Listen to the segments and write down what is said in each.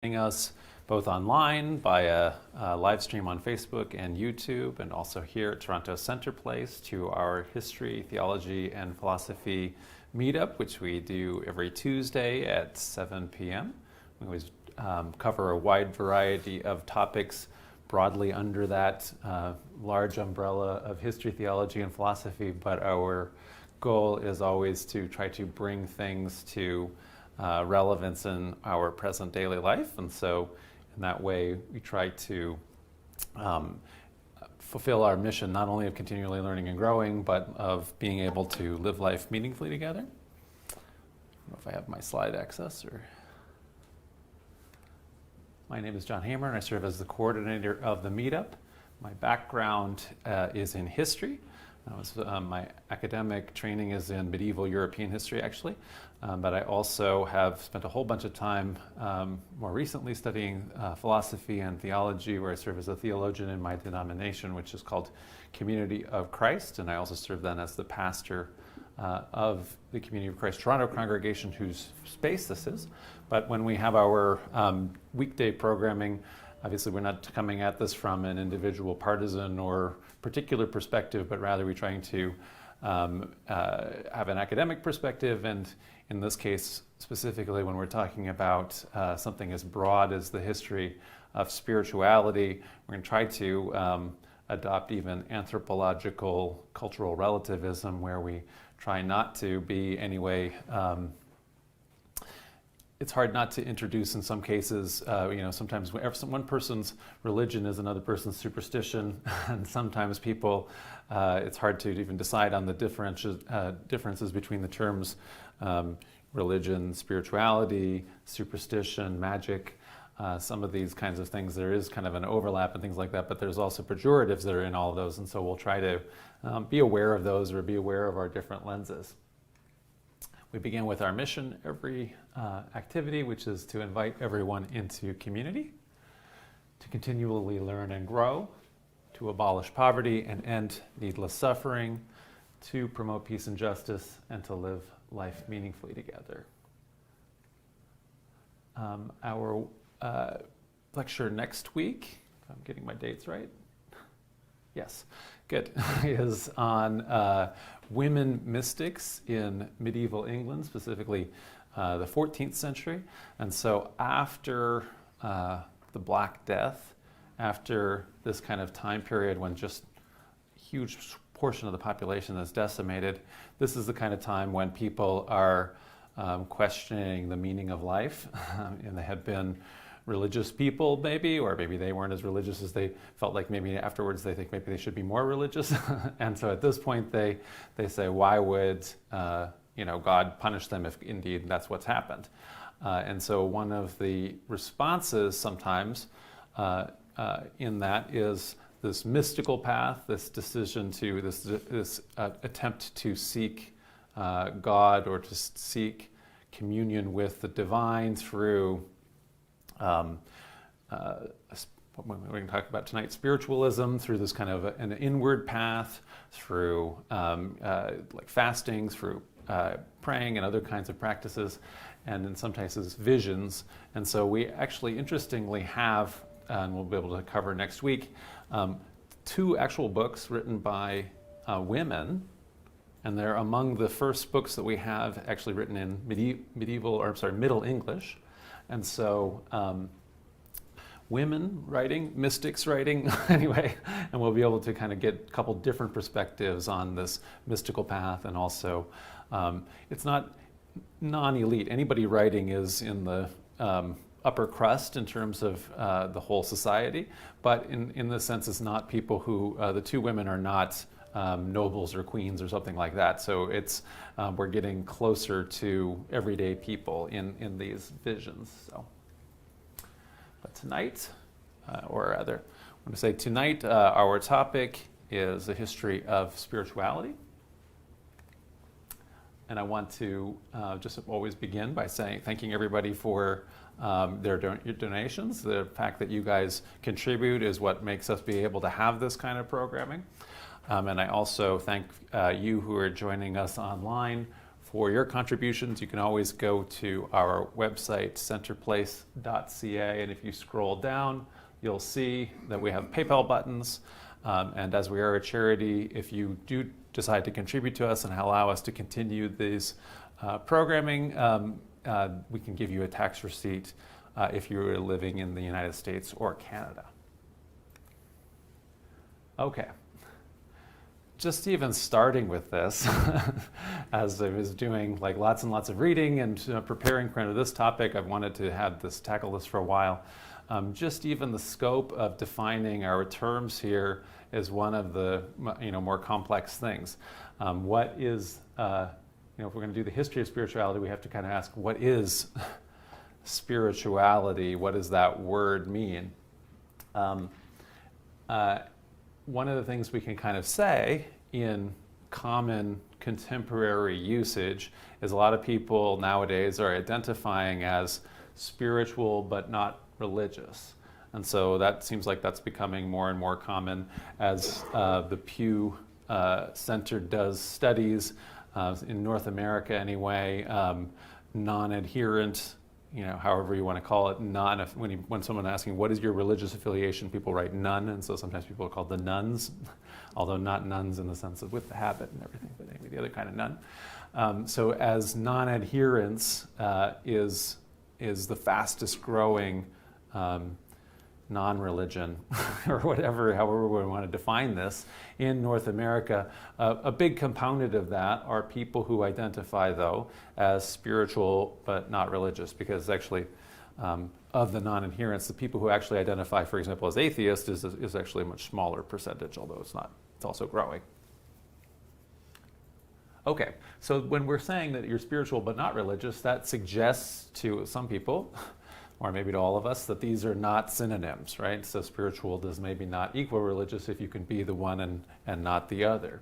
Us both online via live stream on Facebook and YouTube, and also here at Toronto Centre Place to our History, Theology, and Philosophy meetup, which we do every Tuesday at 7 p.m. We always cover a wide variety of topics broadly under that large umbrella of history, theology, and philosophy, but our goal is always to try to bring things to relevance in our present daily life, and so in that way we try to fulfill our mission not only of continually learning and growing, but of being able to live life meaningfully together. I don't know if I have my slide access or... My name is John Hamer and I serve as the coordinator of the meetup. My background is in history. My academic training is in medieval European history, actually, but I also have spent a whole bunch of time more recently studying philosophy and theology, where I serve as a theologian in my denomination, which is called Community of Christ, and I also serve then as the pastor of the Community of Christ Toronto congregation, whose space this is. But when we have our weekday programming, obviously, we're not coming at this from an individual partisan or particular perspective, but rather we're trying to have an academic perspective. And in this case, specifically, when we're talking about something as broad as the history of spirituality, we're going to try to adopt even anthropological cultural relativism, where we try not to be anyway... It's hard not to introduce, in some cases, sometimes one person's religion is another person's superstition, and sometimes people, it's hard to even decide on the differences between the terms religion, spirituality, superstition, magic, some of these kinds of things. There is kind of an overlap and things like that, but there's also pejoratives that are in all of those, and so we'll try to be aware of those, or be aware of our different lenses. We begin with our mission every activity, which is to invite everyone into community, to continually learn and grow, to abolish poverty and end needless suffering, to promote peace and justice, and to live life meaningfully together. Our lecture next week, if I'm getting my dates right, yes, good, is on women mystics in medieval England, specifically the 14th century. And so after the Black Death, after this kind of time period when just a huge portion of the population is decimated, this is the kind of time when people are questioning the meaning of life. And they had been religious people, maybe, or maybe they weren't as religious as they felt like. Maybe afterwards they think maybe they should be more religious. And so at this point they say, why would God punish them if indeed that's what's happened? And so one of the responses sometimes in that is this mystical path, this decision to, this attempt to seek God, or to seek communion with the divine through what we're going to talk about tonight, spiritualism, through this kind of an inward path, through like fasting, through praying and other kinds of practices, and in some cases visions. And so we actually interestingly have, and we'll be able to cover next week, two actual books written by women, and they're among the first books that we have actually written in Middle English. And so women writing, mystics writing, anyway, and we'll be able to kind of get a couple different perspectives on this mystical path. And also, it's not non-elite. Anybody writing is in the upper crust in terms of the whole society, but in the sense it's not people who, the two women are not nobles or queens or something like that. So it's we're getting closer to everyday people in these visions. So, but tonight, or rather, I want to say tonight, our topic is the history of spirituality. And I want to just always begin by thanking everybody for their donations. The fact that you guys contribute is what makes us be able to have this kind of programming. And I also thank you who are joining us online for your contributions. You can always go to our website, centerplace.ca, and if you scroll down, you'll see that we have PayPal buttons. And as we are a charity, if you do decide to contribute to us and allow us to continue these programming, we can give you a tax receipt if you're living in the United States or Canada. Okay. Just even starting with this, as I was doing like lots and lots of reading and preparing for this topic, I've wanted to tackle this for a while. Just even the scope of defining our terms here is one of the more complex things. What is, if we're going to do the history of spirituality, we have to kind of ask, what is spirituality? What does that word mean? One of the things we can kind of say in common contemporary usage is a lot of people nowadays are identifying as spiritual but not religious. And so that seems like that's becoming more and more common as the Pew Center does studies in North America anyway, non-adherent, however you want to call it, when someone asking what is your religious affiliation, people write none, and so sometimes people are called the nuns, although not nuns in the sense of with the habit and everything, but maybe the other kind of nun. So as non-adherence is the fastest growing non-religion, or however we want to define this, in North America. A big component of that are people who identify, though, as spiritual but not religious, because actually, of the non-adherents, the people who actually identify, for example, as atheist is actually a much smaller percentage, although it's also growing. Okay, so when we're saying that you're spiritual but not religious, that suggests to some people, or maybe to all of us, that these are not synonyms, right? So spiritual does maybe not equal religious if you can be the one and not the other.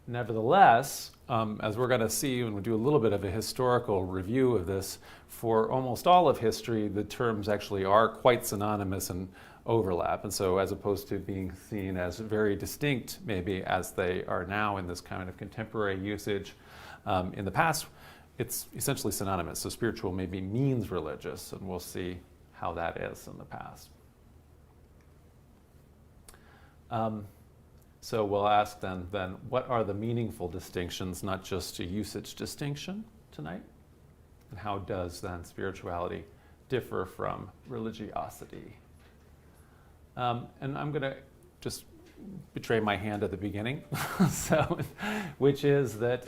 Nevertheless, as we're going to see when we do a little bit of a historical review of this, for almost all of history, the terms actually are quite synonymous and overlap. And so as opposed to being seen as very distinct, maybe as they are now in this kind of contemporary usage, in the past, it's essentially synonymous. So spiritual maybe means religious, and we'll see how that is in the past. So we'll ask then, what are the meaningful distinctions, not just a usage distinction tonight? And how does then spirituality differ from religiosity? And I'm going to just betray my hand at the beginning, which is that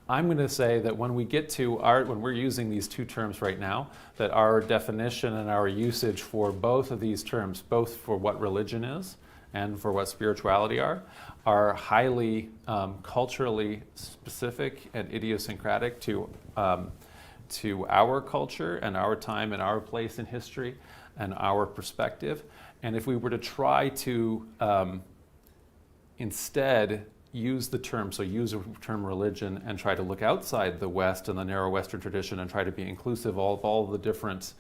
I'm going to say that when we get to when we're using these two terms right now, that our definition and our usage for both of these terms, both for what religion is and for what spirituality are highly culturally specific and idiosyncratic to our culture and our time and our place in history and our perspective. And if we were to try to instead use the term religion and try to look outside the West and the narrow Western tradition and try to be inclusive of all the different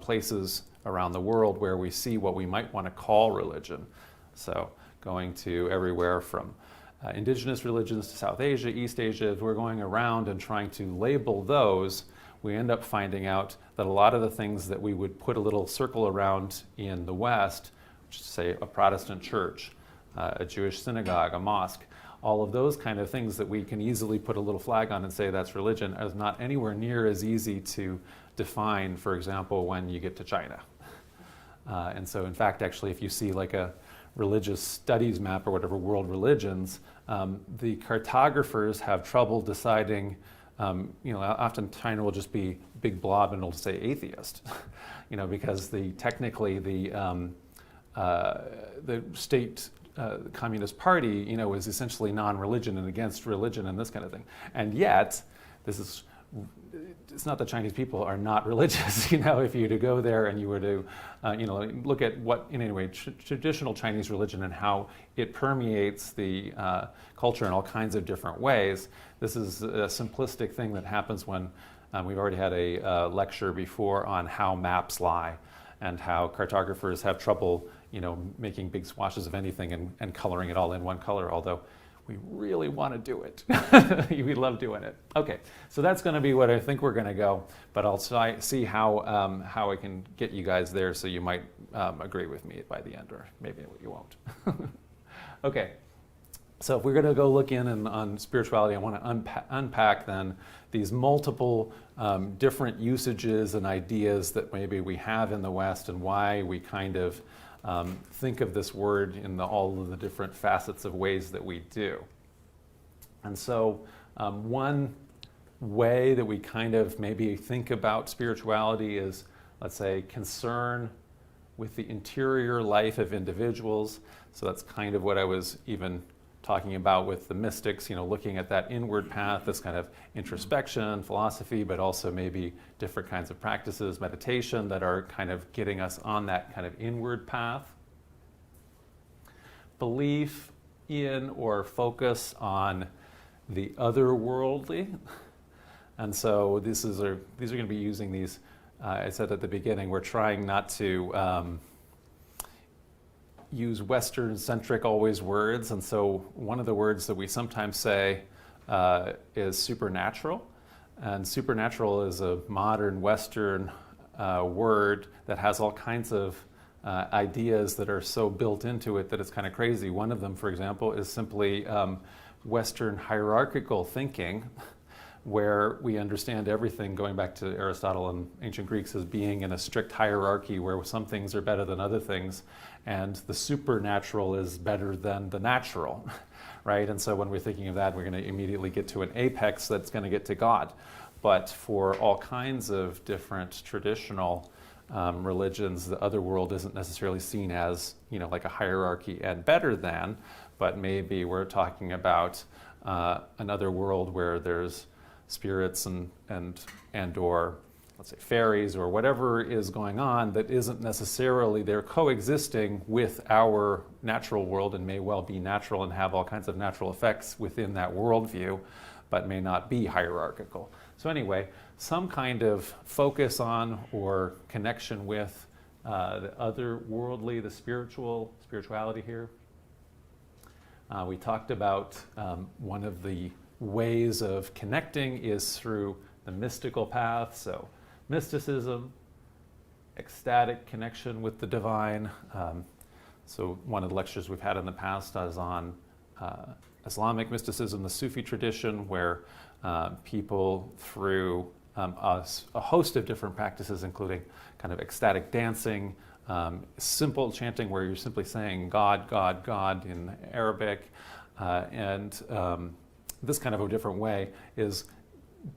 places around the world where we see what we might want to call religion. So going to everywhere from indigenous religions to South Asia, East Asia, as we're going around and trying to label those, we end up finding out that a lot of the things that we would put a little circle around in the West, which is, say, a Protestant church, a Jewish synagogue, a mosque, all of those kind of things that we can easily put a little flag on and say that's religion is not anywhere near as easy to define, for example, when you get to China. And so, in fact, actually, if you see like a religious studies map or whatever, world religions, the cartographers have trouble deciding. Often China will just be a big blob and it'll say atheist, because technically the state Communist Party, is essentially non-religion and against religion and this kind of thing. And yet, it's not that Chinese people are not religious. If you were to go there and you were to, look at what, in any way, traditional Chinese religion and how it permeates the culture in all kinds of different ways. This is a simplistic thing that happens when we've already had a lecture before on how maps lie and how cartographers have trouble, making big swatches of anything and coloring it all in one color, although we really want to do it. We love doing it. Okay, so that's going to be what I think we're going to go, but I'll see how I can get you guys there so you might agree with me by the end, or maybe you won't. Okay, so if we're going to go look in on spirituality, I want to unpack then these multiple different usages and ideas that maybe we have in the West, and why we kind of think of this word in all of the different facets of ways that we do. And so one way that we kind of maybe think about spirituality is, let's say, concern with the interior life of individuals. So that's kind of what I was even talking about with the mystics, looking at that inward path, this kind of introspection, philosophy, but also maybe different kinds of practices, meditation, that are kind of getting us on that kind of inward path. Belief in or focus on the otherworldly. And so these are going to be using these, I said at the beginning, we're trying not to use Western-centric always words, and so one of the words that we sometimes say is supernatural, and supernatural is a modern Western word that has all kinds of ideas that are so built into it that it's kind of crazy. One of them, for example, is simply Western hierarchical thinking, where we understand everything, going back to Aristotle and ancient Greeks, as being in a strict hierarchy where some things are better than other things, and the supernatural is better than the natural, right? And so when we're thinking of that, we're going to immediately get to an apex that's going to get to God. But for all kinds of different traditional religions, the other world isn't necessarily seen as, like a hierarchy and better than, but maybe we're talking about another world where there's spirits and or let's say fairies or whatever is going on that isn't necessarily, they're coexisting with our natural world and may well be natural and have all kinds of natural effects within that worldview, but may not be hierarchical. So anyway, some kind of focus on or connection with the otherworldly, the spirituality here. We talked about one of the ways of connecting is through the mystical path, so mysticism, ecstatic connection with the divine. So one of the lectures we've had in the past is on Islamic mysticism, the Sufi tradition, where people through a host of different practices, including kind of ecstatic dancing, simple chanting where you're simply saying God, God, God in Arabic, and this kind of a different way is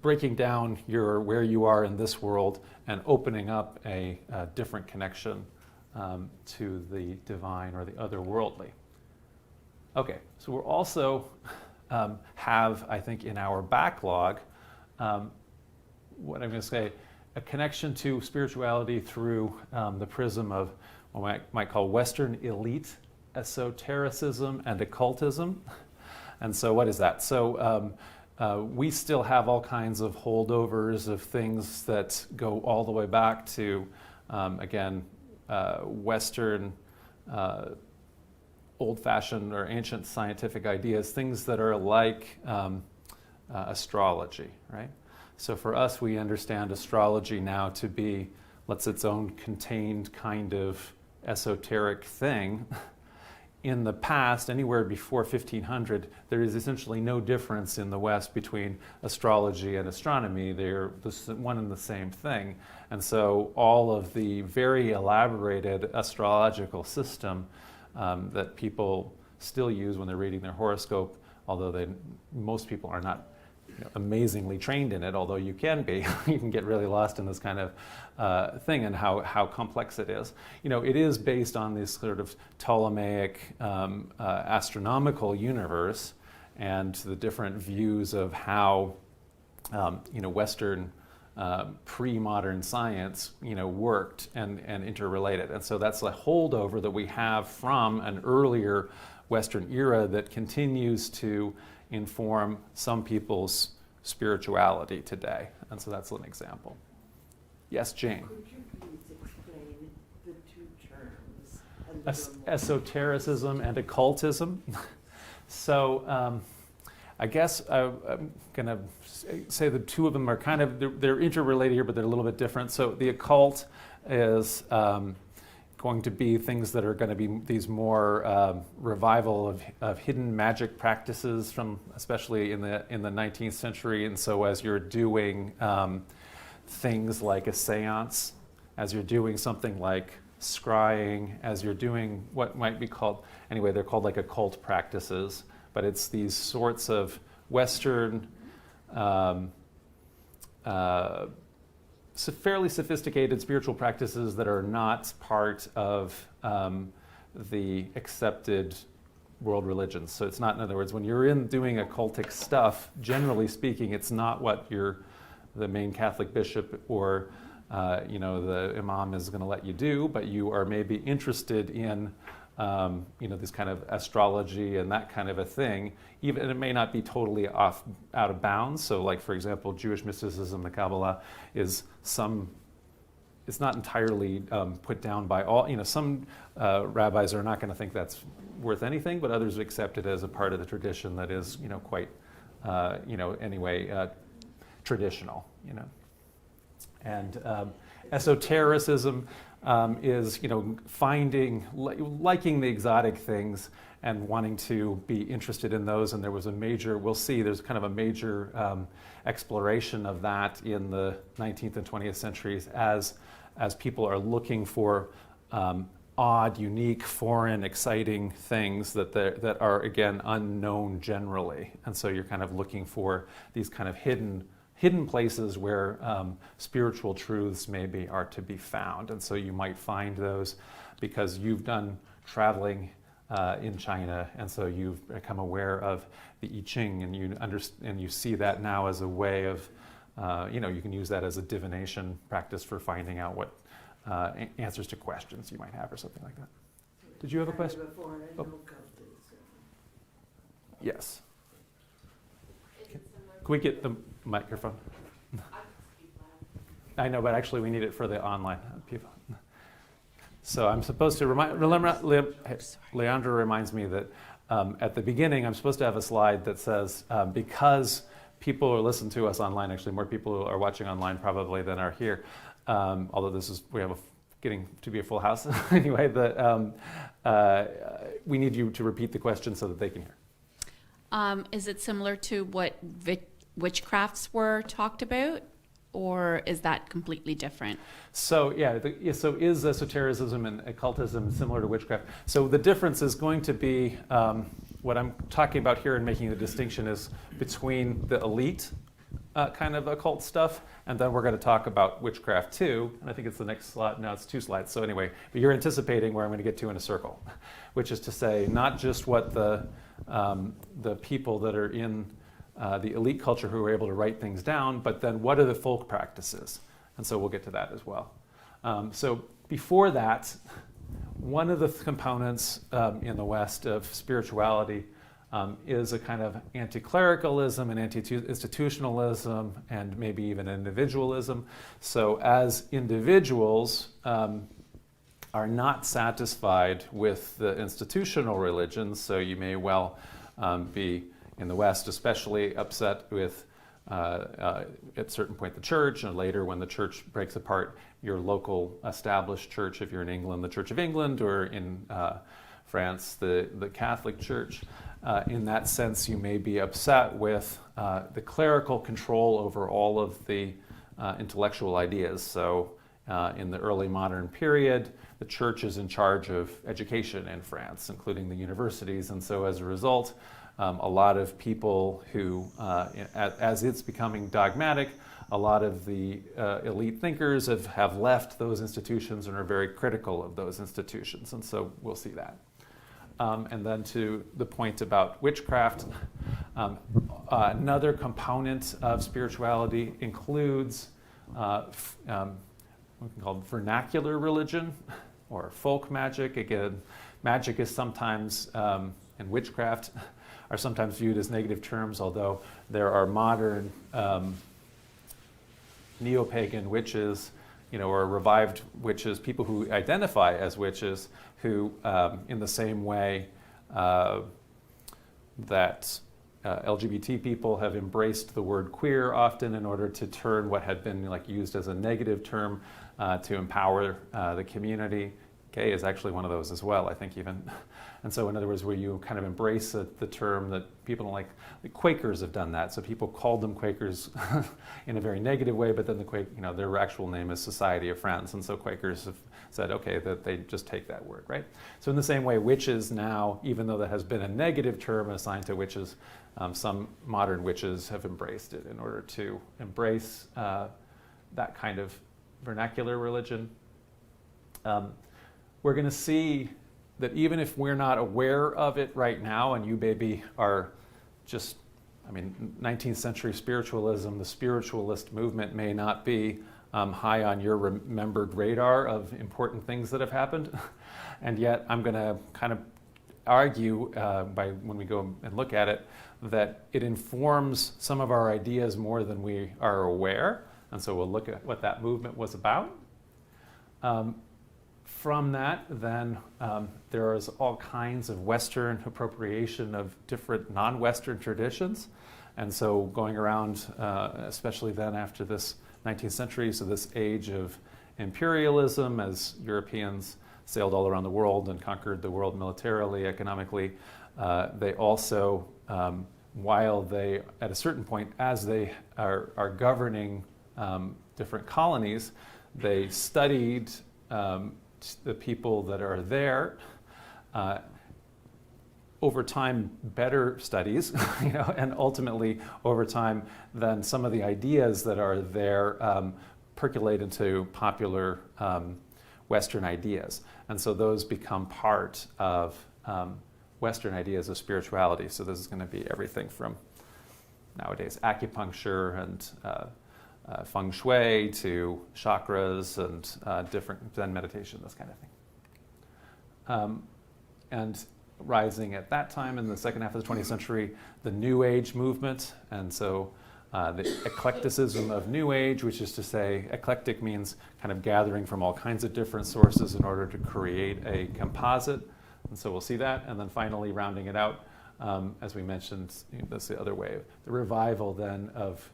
breaking down where you are in this world and opening up a different connection to the divine or the otherworldly. Okay, so we're also have, I think, in our backlog, what I'm going to say, a connection to spirituality through the prism of what we might call Western elite esotericism and occultism. And so what is that? So we still have all kinds of holdovers of things that go all the way back to, again, Western old-fashioned or ancient scientific ideas, things that are like astrology, right? So for us, we understand astrology now to be, its own contained kind of esoteric thing. In the past, anywhere before 1500, there is essentially no difference in the West between astrology and astronomy. They're one and the same thing. And so all of the very elaborated astrological system that people still use when they're reading their horoscope, although most people are not amazingly trained in it, although you can be. You can get really lost in this kind of thing and how complex it is. It is based on this sort of Ptolemaic astronomical universe and the different views of how Western pre-modern science worked and interrelated. And so that's a holdover that we have from an earlier Western era that continues to inform some people's spirituality today. And so that's an example. Yes, Jane? Could you please explain the two terms? Esotericism and occultism. So I guess I'm going to say the two of them are kind of, they're interrelated here, but they're a little bit different. So the occult is going to be things that are going to be these more revival of hidden magic practices from especially in the 19th century. And so as you're doing things like a seance, as you're doing something like scrying, as you're doing what might be called, anyway, they're called like occult practices, but it's these sorts of Western fairly sophisticated spiritual practices that are not part of the accepted world religions. So it's not, in other words, when you're in doing occultic stuff, generally speaking, it's not what the main Catholic bishop or the imam is going to let you do, but you are maybe interested in this kind of astrology and that kind of a thing. Even it may not be totally out of bounds. So, like for example, Jewish mysticism, the Kabbalah, it's not entirely put down by all. Some rabbis are not going to think that's worth anything, but others accept it as a part of the tradition that is, quite, traditional. And esotericism is, finding, liking the exotic things and wanting to be interested in those. And there was we'll see, there's kind of a major exploration of that in the 19th and 20th centuries as people are looking for odd, unique, foreign, exciting things that are, again, unknown generally. And so you're kind of looking for these kind of hidden places where spiritual truths maybe are to be found. And so you might find those because you've done traveling in China, and so you've become aware of the I Ching, and you see that now as a way of, you can use that as a divination practice for finding out what answers to questions you might have or something like that. Did you have a question? Oh. Yes. Can we get the microphone? I know, but actually we need it for the online people. So I'm supposed to Leandro reminds me that at the beginning I'm supposed to have a slide that says because people are listening to us online, actually more people are watching online probably than are here, although we have getting to be a full house anyway, we need you to repeat the question so that they can hear. Is it similar to what witchcrafts were talked about, or is that completely different? So so is esotericism and occultism similar to witchcraft? So the difference is going to be, what I'm talking about here and making the distinction is between the elite kind of occult stuff, and then we're going to talk about witchcraft too, and I think it's the next slide. No, it's 2 slides. So anyway, but you're anticipating where I'm going to get to in a circle, which is to say not just what the people that are in the elite culture who are able to write things down, but then what are the folk practices? And so we'll get to that as well. So before that, one of the components in the West of spirituality is a kind of anti-clericalism and anti-institutionalism and maybe even individualism. So as individuals are not satisfied with the institutional religions, so you may well be in the West especially upset with, at a certain point, the church, and later when the church breaks apart, your local established church, if you're in England, the Church of England, or in France, the Catholic Church. In that sense, you may be upset with the clerical control over all of the intellectual ideas. So in the early modern period, the church is in charge of education in France, including the universities, and so as a result, a lot of people who, as it's becoming dogmatic, a lot of the elite thinkers have left those institutions and are very critical of those institutions, and so we'll see that. And then to the point about witchcraft, another component of spirituality includes what we can call vernacular religion or folk magic. Again, magic is sometimes, and witchcraft are sometimes viewed as negative terms, although there are modern Neo-pagan witches, or revived witches, people who identify as witches, who in the same way that LGBT people have embraced the word queer often in order to turn what had been like used as a negative term to empower the community. Gay is actually one of those as well, I think even. And so in other words, where you kind of embrace the term that people don't like, the Quakers have done that. So people called them Quakers in a very negative way, but then their actual name is Society of Friends. And so Quakers have said, okay, that they just take that word, right? So in the same way, witches now, even though that has been a negative term assigned to witches, some modern witches have embraced it in order to embrace that kind of vernacular religion. We're going to see that even if we're not aware of it right now, and you maybe are just, 19th century spiritualism, the spiritualist movement may not be high on your remembered radar of important things that have happened. And yet I'm going to kind of argue when we go and look at it, that it informs some of our ideas more than we are aware. And so we'll look at what that movement was about. From that, then, there is all kinds of Western appropriation of different non-Western traditions. And so going around, especially then after this 19th century, so this age of imperialism, as Europeans sailed all around the world and conquered the world militarily, economically, they also, while they, at a certain point, as they are governing different colonies, they studied the people that are there, over time better studies, and ultimately over time then some of the ideas that are there percolate into popular Western ideas. And so those become part of Western ideas of spirituality. So this is going to be everything from nowadays acupuncture and feng shui to chakras and different Zen meditation, this kind of thing. And rising at that time in the second half of the 20th century, the New Age movement, and so the eclecticism of New Age, which is to say, eclectic means kind of gathering from all kinds of different sources in order to create a composite. And so we'll see that. And then finally, rounding it out, as we mentioned, that's the other wave. The revival then of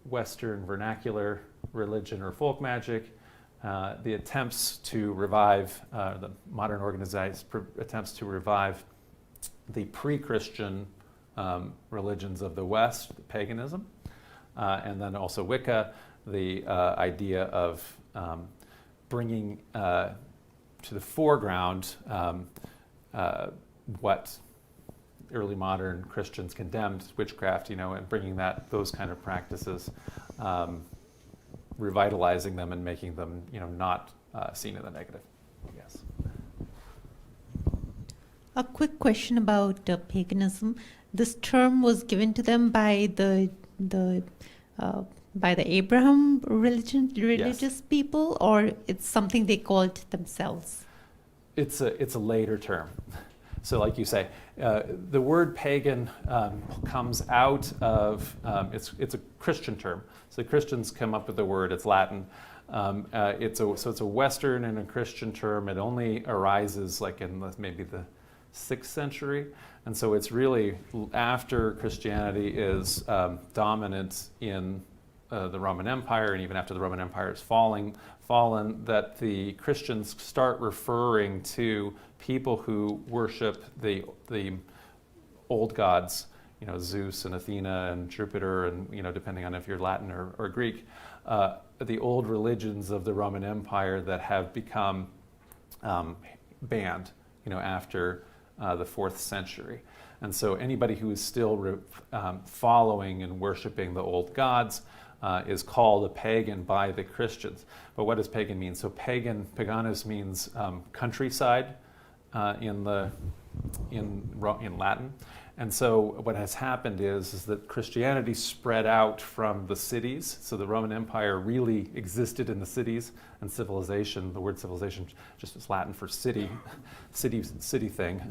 Western vernacular religion or folk magic, the attempts to revive, the modern organized attempts to revive the pre-Christian religions of the West, paganism, and then also Wicca, the idea of bringing to the foreground what early modern Christians condemned, witchcraft, and bringing those kind of practices, revitalizing them and making them, not seen in the negative. Yes. A quick question about paganism. This term was given to them by the Abraham religious people, or it's something they called themselves? It's a later term. So like you say, the word pagan comes out of, it's a Christian term. So Christians come up with the word, it's Latin. So it's a Western and a Christian term. It only arises like in maybe the 6th century. And so it's really after Christianity is dominant in the Roman Empire, and even after the Roman Empire is fallen, that the Christians start referring to people who worship the old gods, Zeus and Athena and Jupiter, and depending on if you're Latin or Greek, the old religions of the Roman Empire that have become banned, after the 4th century. And so anybody who is still following and worshiping the old gods is called a pagan by the Christians. But what does pagan mean? So paganus means countryside in Latin. And so what has happened is that Christianity spread out from the cities. So the Roman Empire really existed in the cities, and civilization, the word civilization just is Latin for city thing,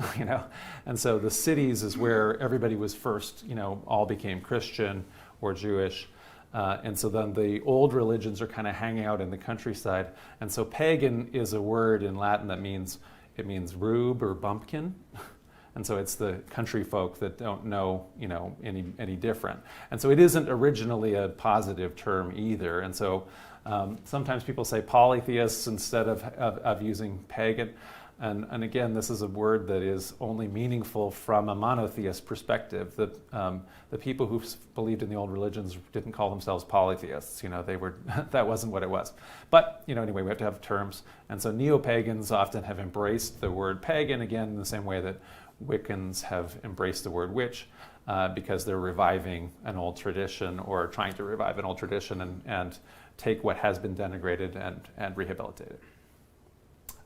And so the cities is where everybody was first, all became Christian or Jewish. And so then the old religions are kind of hanging out in the countryside. And so pagan is a word in Latin that means rube or bumpkin. And so it's the country folk that don't know, any different. And so it isn't originally a positive term either. And so sometimes people say polytheists instead of using pagan. And again, this is a word that is only meaningful from a monotheist perspective. The people who believed in the old religions didn't call themselves polytheists. They were that wasn't what it was. But anyway, we have to have terms. And so neo-pagans often have embraced the word pagan again in the same way that Wiccans have embraced the word witch, because they're reviving an old tradition or trying to revive an old tradition and take what has been denigrated and rehabilitate it.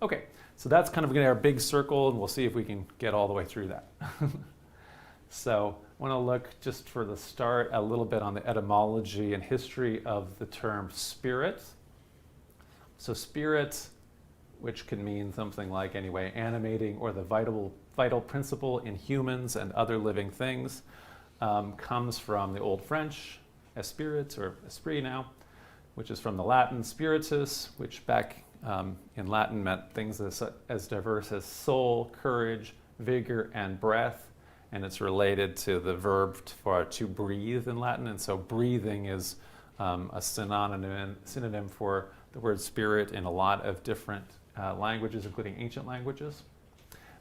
Okay. So that's kind of going to be our big circle, and we'll see if we can get all the way through that. So I want to look just for the start a little bit on the etymology and history of the term spirit. So spirit, which can mean something like, anyway, animating or the vital principle in humans and other living things, comes from the Old French, esprit or esprit now, which is from the Latin spiritus, which back in Latin meant things as diverse as soul, courage, vigor, and breath. And it's related to the verb to breathe in Latin. And so breathing is a synonym for the word spirit in a lot of different languages, including ancient languages.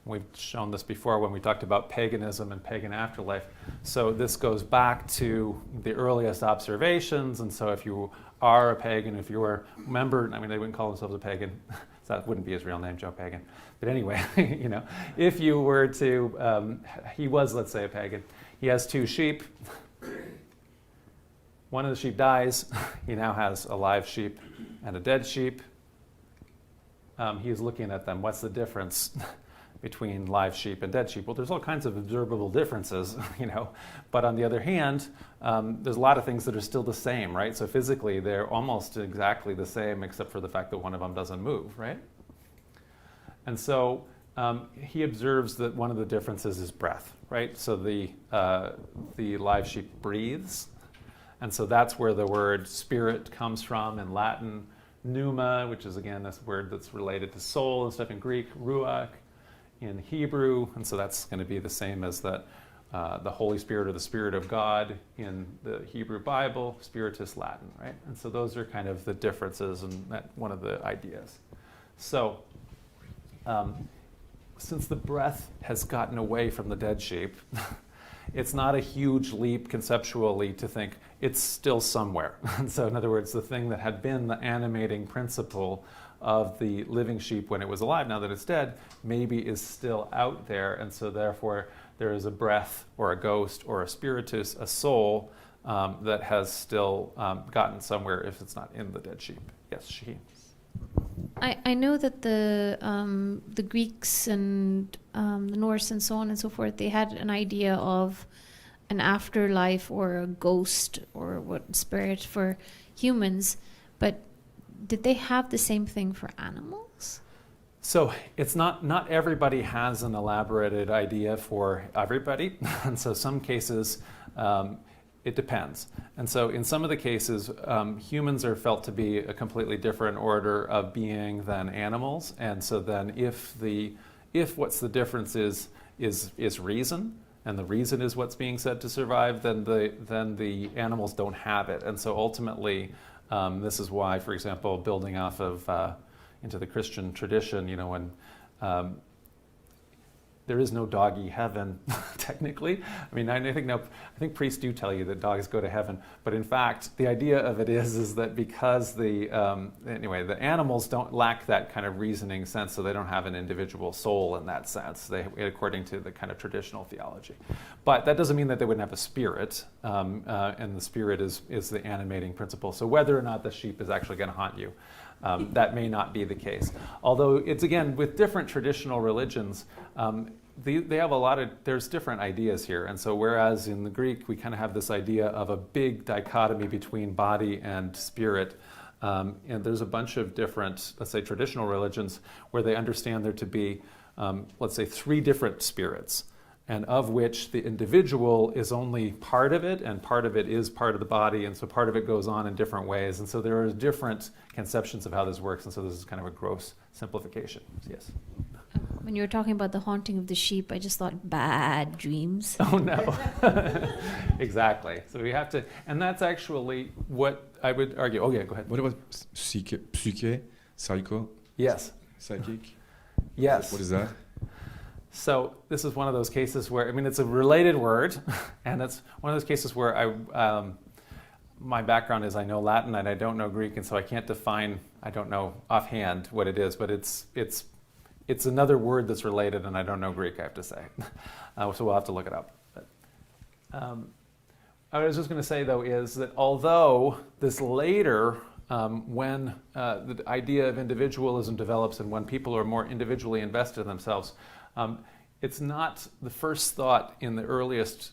We've shown this before when we talked about paganism and pagan afterlife. So this goes back to the earliest observations. And so if you are a pagan, if you were a member, they wouldn't call themselves a pagan. So that wouldn't be his real name, Joe Pagan. But anyway, if you were to, he was, let's say, a pagan. He has 2 sheep. One of the sheep dies. He now has a live sheep and a dead sheep. He's looking at them. What's the difference between live sheep and dead sheep? Well, there's all kinds of observable differences, but on the other hand, there's a lot of things that are still the same, right? So physically, they're almost exactly the same, except for the fact that one of them doesn't move, right? And so he observes that one of the differences is breath, right? So the live sheep breathes, and so that's where the word spirit comes from in Latin, pneuma, which is again this word that's related to soul and stuff in Greek, ruach, in Hebrew, and so that's going to be the same as that the Holy Spirit or the Spirit of God in the Hebrew Bible, spiritus Latin, right? And so those are kind of the differences and that one of the ideas. So since the breath has gotten away from the dead sheep, it's not a huge leap conceptually to think it's still somewhere. And so in other words, the thing that had been the animating principle of the living sheep when it was alive, now that it's dead, maybe is still out there. And so therefore there is a breath or a ghost or a spiritus, a soul, that has still gotten somewhere if it's not in the dead sheep. Yes, she. I know that the Greeks and the Norse and so on and so forth, they had an idea of an afterlife or a ghost or what spirit for humans, but did they have the same thing for animals? So it's not everybody has an elaborated idea for everybody. And so some cases, it depends. And so in some of the cases, humans are felt to be a completely different order of being than animals. And so then if what's the difference is reason, and the reason is what's being said to survive, then the animals don't have it. And so ultimately, this is why, for example, building off of into the Christian tradition, when there is no doggy heaven, technically. I think priests do tell you that dogs go to heaven, but in fact, the idea of it is that because the animals don't lack that kind of reasoning sense, so they don't have an individual soul in that sense, according to the kind of traditional theology. But that doesn't mean that they wouldn't have a spirit, and the spirit is the animating principle. So whether or not the sheep is actually going to haunt you, that may not be the case. Although it's, again, with different traditional religions, they have there's different ideas here. And so whereas in the Greek, we kind of have this idea of a big dichotomy between body and spirit, and there's a bunch of different, let's say, traditional religions where they understand there to be, let's say, 3 different spirits, and of which the individual is only part of it, and part of it is part of the body, and so part of it goes on in different ways. And so there are different conceptions of how this works, and so this is kind of a gross simplification. Yes? When you were talking about the haunting of the sheep, I just thought bad dreams. Oh no. Exactly. So we have to, and that's actually what I would argue. Oh yeah, go ahead. What about psyche, psycho? Yes. Psychic? Yes. What is that? So this is one of those cases where, I mean, it's a related word, and it's one of those cases where my background is I know Latin and I don't know Greek, and so I can't define, I don't know offhand what it is, but it's another word that's related, and I don't know Greek, I have to say. So we'll have to look it up. But, I was just going to say, though, is that although this later, when the idea of individualism develops and when people are more individually invested in themselves, it's not the first thought in the earliest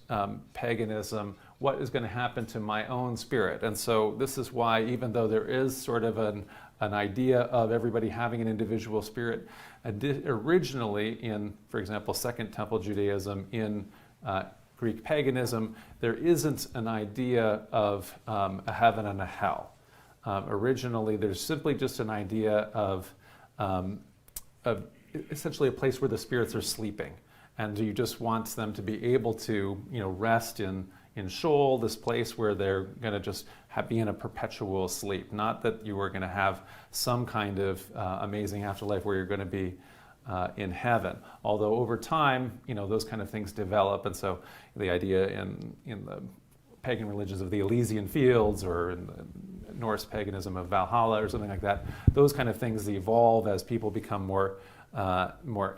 paganism, what is going to happen to my own spirit? And so this is why, even though there is sort of an idea of everybody having an individual spirit, originally in, for example, Second Temple Judaism, in Greek paganism, there isn't an idea of a heaven and a hell. Originally, there's simply just an idea of essentially a place where the spirits are sleeping, and you just want them to be able to, rest in Sheol, this place where they're going to just be in a perpetual sleep. Not that you are going to have some kind of amazing afterlife where you're going to be in heaven. Although over time, those kind of things develop, and so the idea in the pagan religions of the Elysian fields, or in the Norse paganism of Valhalla or something like that, those kind of things evolve as people become more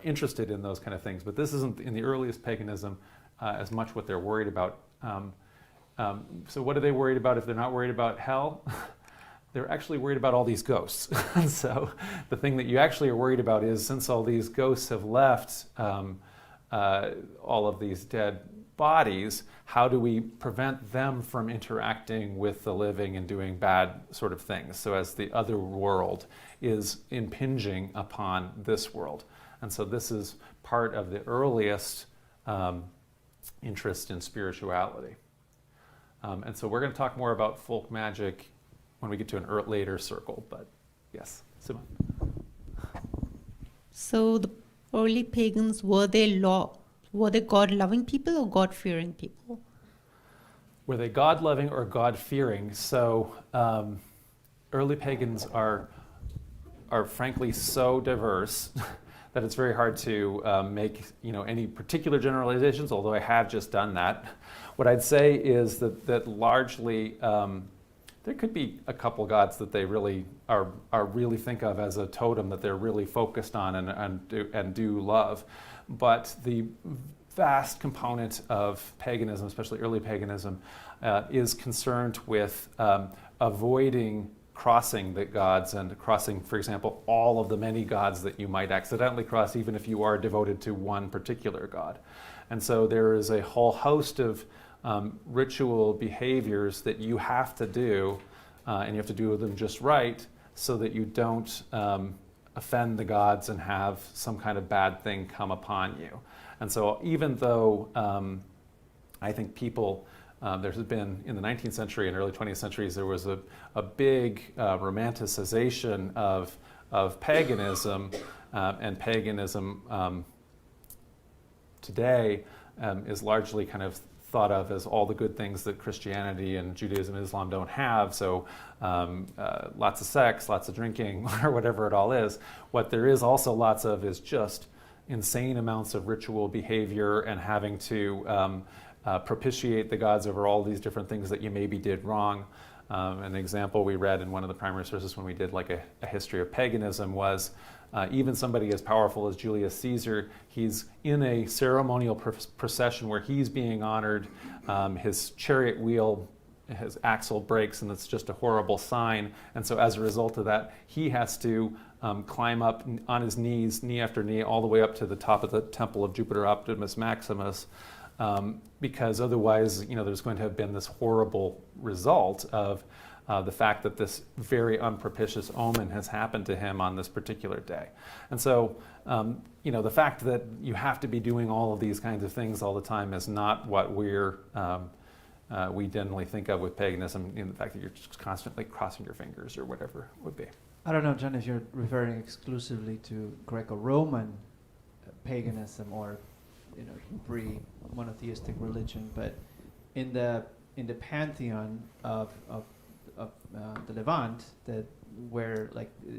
interested in those kind of things. But this isn't, in the earliest paganism, as much what they're worried about. So what are they worried about if they're not worried about hell? They're actually worried about all these ghosts. So the thing that you actually are worried about is, since all these ghosts have left all of these dead bodies, how do we prevent them from interacting with the living and doing bad sort of things? So as the other world is impinging upon this world. And so this is part of the earliest interest in spirituality. And so we're going to talk more about folk magic when we get to an later circle, but yes, Simon. So the early pagans, were they God-loving people or God-fearing people? Were they God-loving or God-fearing? So early pagans are frankly so diverse that it's very hard to make any particular generalizations, although I have just done that. What I'd say is that largely there could be a couple gods that they really are really think of as a totem that they're really focused on and do love. But the vast component of paganism, especially early paganism, is concerned with avoiding crossing the gods and crossing, for example, all of the many gods that you might accidentally cross, even if you are devoted to one particular god. And so there is a whole host of ritual behaviors that you have to do, and you have to do them just right, so that you don't offend the gods and have some kind of bad thing come upon you. And so even though I think people, there has been, in the 19th century and early 20th centuries, there was a big romanticization of paganism, and paganism today is largely kind of thought of as all the good things that Christianity and Judaism and Islam don't have. So lots of sex, lots of drinking, or whatever it all is. What there is also lots of is just insane amounts of ritual behavior and having to propitiate the gods over all these different things that you maybe did wrong. An example we read in one of the primary sources when we did like a history of paganism was even somebody as powerful as Julius Caesar, he's in a ceremonial procession where he's being honored. His chariot wheel, his axle breaks, and it's just a horrible sign. And so as a result of that, he has to climb up on his knees, knee after knee, all the way up to the top of the temple of Jupiter Optimus Maximus, because otherwise, there's going to have been this horrible result of the fact that this very unpropitious omen has happened to him on this particular day. And so, the fact that you have to be doing all of these kinds of things all the time is not what we generally think of with paganism, the fact that you're just constantly crossing your fingers or whatever it would be. I don't know, John, if you're referring exclusively to Greco-Roman paganism or pre-monotheistic religion, but in the pantheon of the Levant, where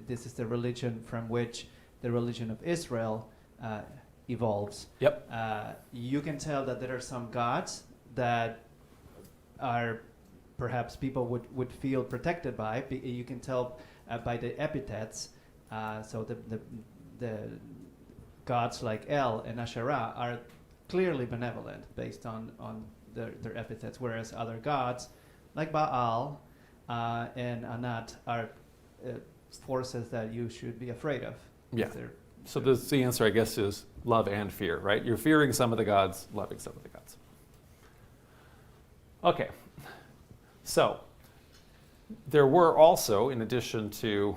this is the religion from which the religion of Israel evolves. Yep. You can tell that there are some gods that are perhaps people would feel protected by. You can tell by the epithets. So the gods like El and Asherah are clearly benevolent based on their epithets, whereas other gods like Baal and Anat are forces that you should be afraid of. Yeah. So the answer, I guess, is love and fear, right? You're fearing some of the gods, loving some of the gods. Okay. So there were also, in addition to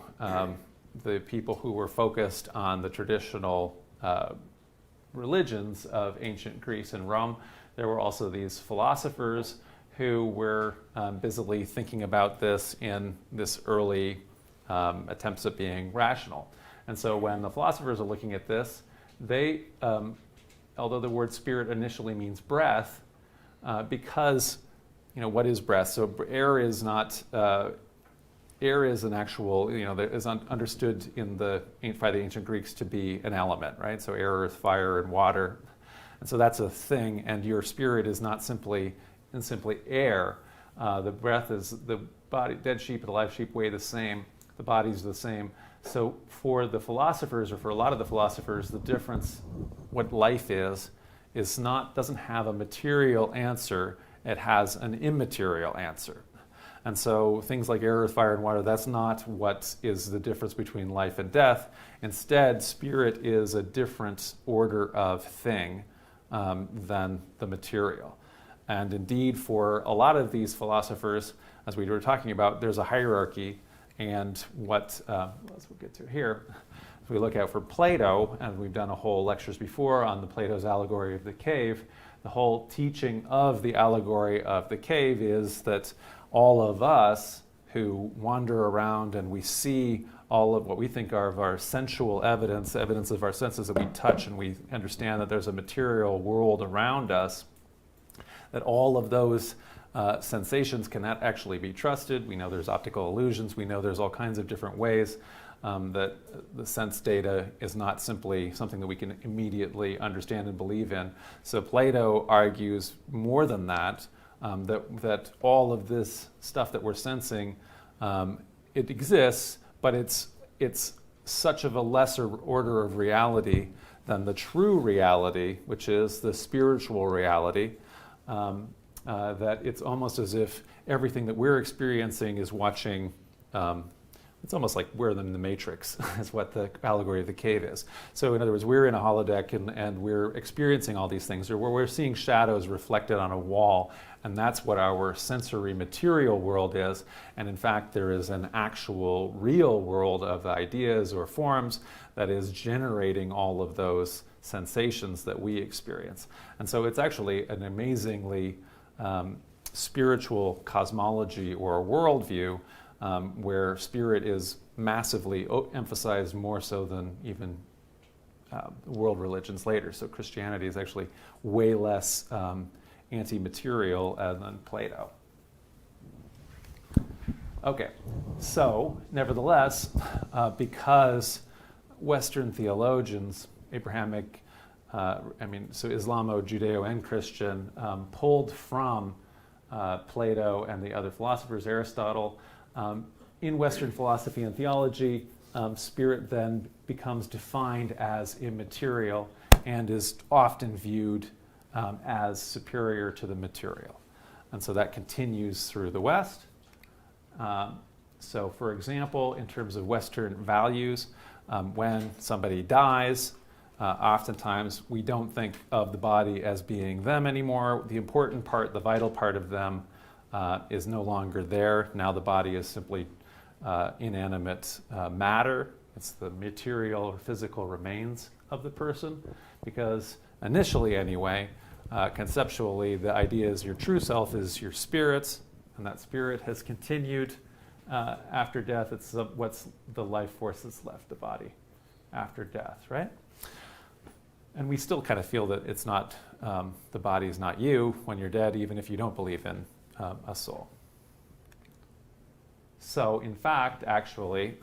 the people who were focused on the traditional religions of ancient Greece and Rome, there were also these philosophers who were busily thinking about this in this early attempts at being rational. And so when the philosophers are looking at this, they, although the word spirit initially means breath, because, what is breath? So air is not, air is an actual, that is understood by the ancient Greeks to be an element, right? So air, earth, fire, and water. And so that's a thing, and your spirit is not simply air. The breath is the body, dead sheep and alive sheep weigh the same. The body's the same. So for the philosophers, or for a lot of the philosophers, the difference, what life is doesn't have a material answer. It has an immaterial answer. And so things like air, earth, fire, and water, that's not what is the difference between life and death. Instead, spirit is a different order of thing than the material. And indeed, for a lot of these philosophers, as we were talking about, there's a hierarchy. And as we'll get to here, if we look out for Plato, and we've done a whole lectures before on Plato's allegory of the cave, the whole teaching of the allegory of the cave is that all of us who wander around and we see all of what we think are of our sensual evidence of our senses that we touch, and we understand that there's a material world around us, that all of those sensations cannot actually be trusted. We know there's optical illusions. We know there's all kinds of different ways that the sense data is not simply something that we can immediately understand and believe in. So Plato argues more than that, that all of this stuff that we're sensing, it exists, but it's such of a lesser order of reality than the true reality, which is the spiritual reality, that it's almost as if everything that we're experiencing is watching, it's almost like we're in the Matrix, is what the allegory of the cave is. So in other words, we're in a holodeck and we're experiencing all these things, or we're seeing shadows reflected on a wall, and that's what our sensory material world is. And in fact, there is an actual real world of ideas or forms that is generating all of those sensations that we experience. And so it's actually an amazingly spiritual cosmology or worldview where spirit is massively emphasized more so than even world religions later. So Christianity is actually way less anti-material than Plato. Okay, so nevertheless, because Western theologians, Abrahamic, so Islamo, Judeo, and Christian, pulled from Plato and the other philosophers, Aristotle. In Western philosophy and theology, spirit then becomes defined as immaterial and is often viewed as superior to the material. And so that continues through the West. So for example, in terms of Western values, when somebody dies, oftentimes we don't think of the body as being them anymore. The important part, the vital part of them is no longer there. Now the body is simply inanimate matter. It's the material or physical remains of the person, because initially anyway, conceptually, the idea is your true self is your spirit, and that spirit has continued after death. It's what's the life force that's left the body after death, right? And we still kind of feel that it's not, the body is not you when you're dead, even if you don't believe in a soul. So, in fact, actually,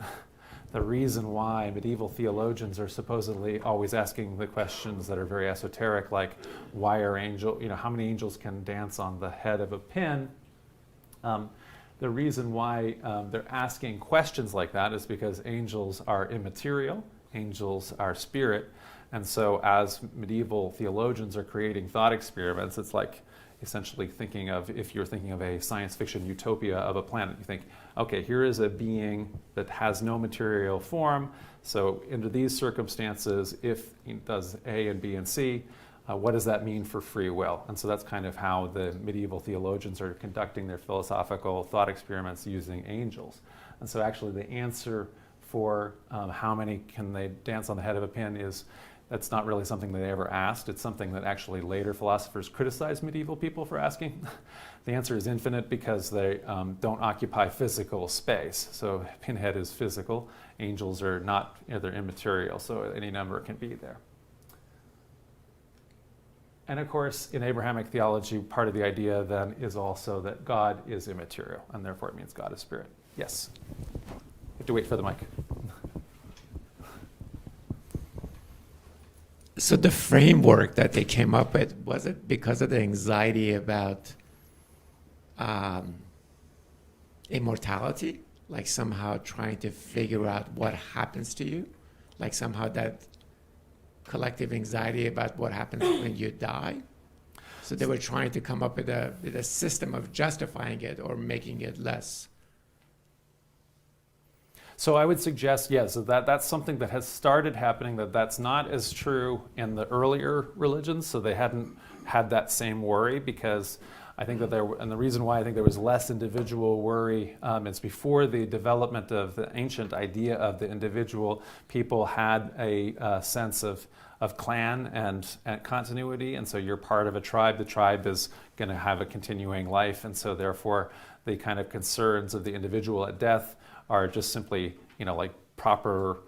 the reason why medieval theologians are supposedly always asking the questions that are very esoteric, like why are how many angels can dance on the head of a pin? The reason why they're asking questions like that is because angels are immaterial, angels are spirit, and so as medieval theologians are creating thought experiments, it's like essentially thinking of, if you're thinking of a science fiction utopia of a planet, you think, okay, here is a being that has no material form, so under these circumstances, if it does A and B and C, what does that mean for free will? And so that's kind of how the medieval theologians are conducting their philosophical thought experiments using angels. And so actually the answer for how many can they dance on the head of a pin that's not really something they ever asked. It's something that actually later philosophers criticized medieval people for asking. The answer is infinite because they don't occupy physical space. So pinhead is physical. Angels are not, they're immaterial, so any number can be there. And of course, in Abrahamic theology, part of the idea then is also that God is immaterial, and therefore it means God is spirit. Yes? You have to wait for the mic. So the framework that they came up with, was it because of the anxiety about immortality? Like somehow trying to figure out what happens to you? Like somehow that collective anxiety about what happens when you die? So they were trying to come up with a system of justifying it or making it less. So I would suggest, yes, that's something that has started happening, that's not as true in the earlier religions, so they hadn't had that same worry, because I think that and the reason why I think there was less individual worry is before the development of the ancient idea of the individual, people had a sense of clan and continuity, and so you're part of a tribe. The tribe is going to have a continuing life, and so therefore the kind of concerns of the individual at death are just simply, like proper,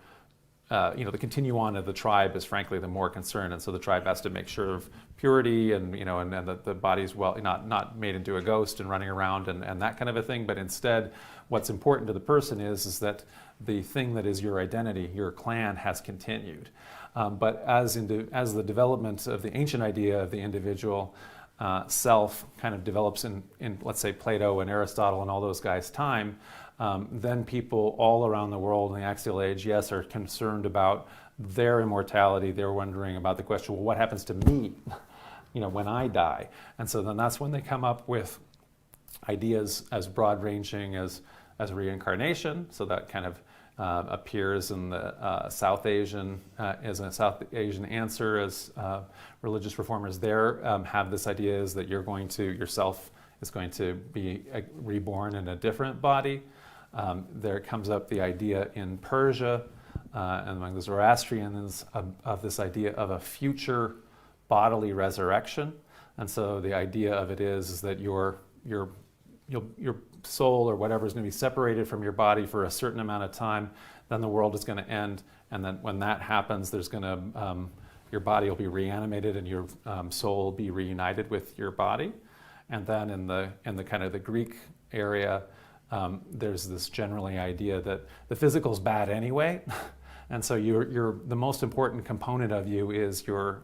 the continuum of the tribe is frankly the more concern, and so the tribe has to make sure of purity and, and that the body's not made into a ghost and running around and that kind of a thing, but instead what's important to the person is that the thing that is your identity, your clan, has continued. But as the development of the ancient idea of the individual self kind of develops in, let's say, Plato and Aristotle and all those guys' time, then people all around the world in the axial age, yes, are concerned about their immortality. They're wondering about the question, well, what happens to me, when I die? And so then that's when they come up with ideas as broad-ranging as reincarnation. So that kind of appears in the South Asian, as a South Asian answer, as religious reformers there have this idea is that yourself is going to be reborn in a different body. There comes up the idea in Persia and among the Zoroastrians of this idea of a future bodily resurrection. And so the idea of it is that your soul or whatever is going to be separated from your body for a certain amount of time, then the world is going to end, and then when that happens, there's going to your body will be reanimated and your soul will be reunited with your body. And then in the kind of the Greek area, there's this generally idea that the physical is bad anyway, and so the most important component of you is your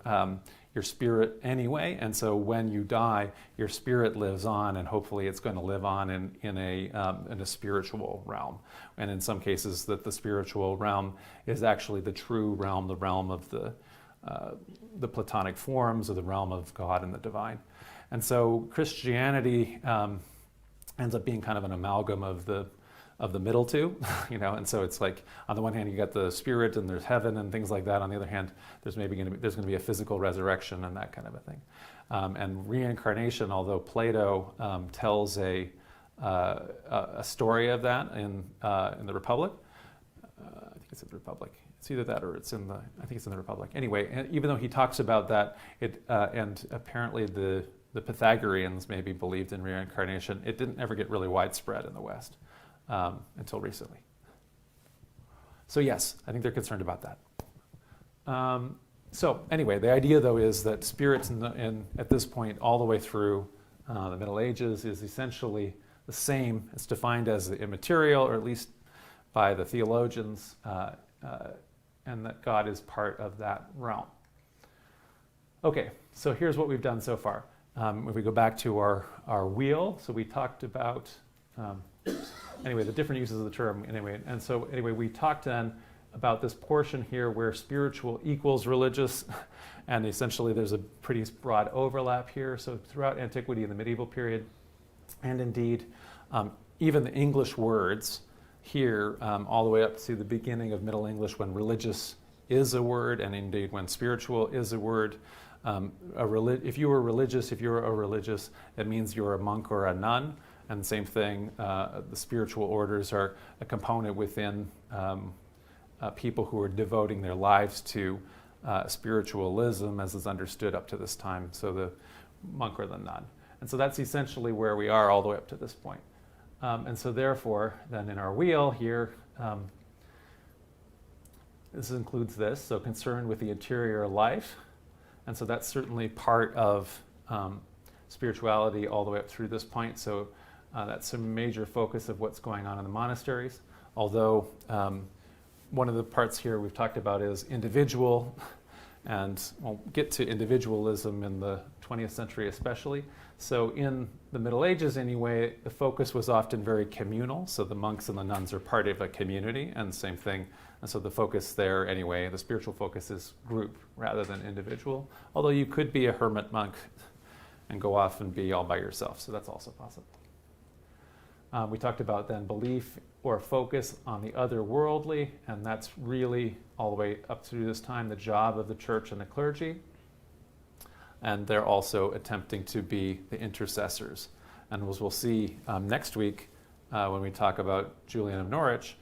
spirit anyway, and so when you die, your spirit lives on, and hopefully it's going to live on in a spiritual realm. And in some cases, that the spiritual realm is actually the true realm, the realm of the Platonic forms, or the realm of God and the divine. And so Christianity ends up being kind of an amalgam of the middle two, and so it's like on the one hand you got the spirit and there's heaven and things like that. On the other hand, there's going to be a physical resurrection and that kind of a thing. And reincarnation, although Plato tells a story of that in the Republic, I think it's in the Republic. It's either that or it's I think it's in the Republic. Anyway, even though he talks about that, and apparently the Pythagoreans maybe believed in reincarnation, it didn't ever get really widespread in the West until recently. So yes, I think they're concerned about that. So anyway, the idea though is that spirits at this point all the way through the Middle Ages is essentially the same. It's defined as the immaterial, or at least by the theologians, and that God is part of that realm. Okay, so here's what we've done so far. If we go back to our wheel, so we talked about, anyway, the different uses of the term, anyway, we talked then about this portion here where spiritual equals religious, and essentially there's a pretty broad overlap here. So throughout antiquity and the medieval period, and indeed even the English words here, all the way up to the beginning of Middle English, when religious is a word, and indeed when spiritual is a word. If you were religious, if you're a religious, it means you're a monk or a nun. And same thing, the spiritual orders are a component within people who are devoting their lives to spiritualism as is understood up to this time, so the monk or the nun. And so that's essentially where we are all the way up to this point. And so therefore, then in our wheel here, this includes this, so concern with the interior life. And so that's certainly part of spirituality all the way up through this point. So that's a major focus of what's going on in the monasteries. Although one of the parts here we've talked about is individual, and we'll get to individualism in the 20th century especially. So in the Middle Ages anyway, the focus was often very communal. So the monks and the nuns are part of a community, and same thing. And so the focus there anyway, the spiritual focus is group rather than individual. Although you could be a hermit monk and go off and be all by yourself. So that's also possible. We talked about then belief or focus on the otherworldly, and that's really all the way up through this time the job of the church and the clergy. And they're also attempting to be the intercessors. And as we'll see next week when we talk about Julian of Norwich,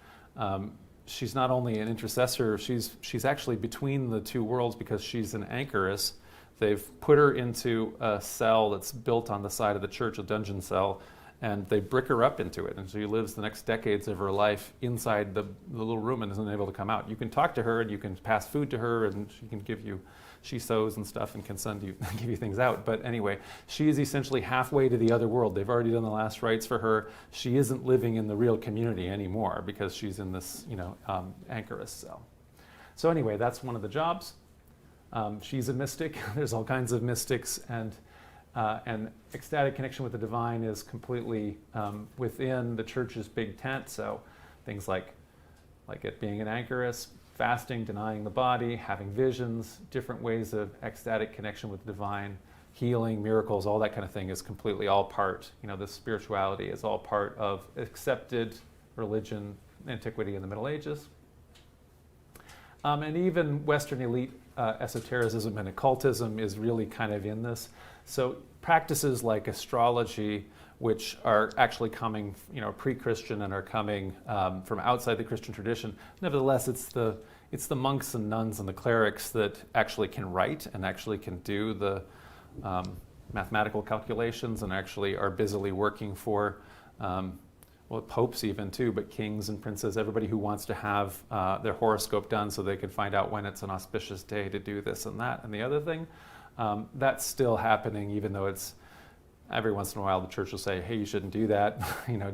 she's not only an intercessor, she's actually between the two worlds because she's an anchoress. They've put her into a cell that's built on the side of the church, a dungeon cell, and they brick her up into it. And so she lives the next decades of her life inside the little room and isn't able to come out. You can talk to her and you can pass food to her and she sews and stuff and can give you things out. But anyway, she is essentially halfway to the other world. They've already done the last rites for her. She isn't living in the real community anymore because she's in this, anchoress cell. So anyway, that's one of the jobs. She's a mystic. There's all kinds of mystics, and ecstatic connection with the divine is completely within the church's big tent. So things like it being an anchoress, fasting, denying the body, having visions, different ways of ecstatic connection with the divine, healing, miracles, all that kind of thing is completely all part, the spirituality is all part of accepted religion, antiquity, in the Middle Ages. And even Western elite esotericism and occultism is really kind of in this. So practices like astrology, which are actually coming, pre-Christian and are coming from outside the Christian tradition. Nevertheless, it's the monks and nuns and the clerics that actually can write and actually can do the mathematical calculations and actually are busily working for, popes even too, but kings and princes, everybody who wants to have their horoscope done so they can find out when it's an auspicious day to do this and that and the other thing. That's still happening, even though it's every once in a while the church will say, hey, you shouldn't do that.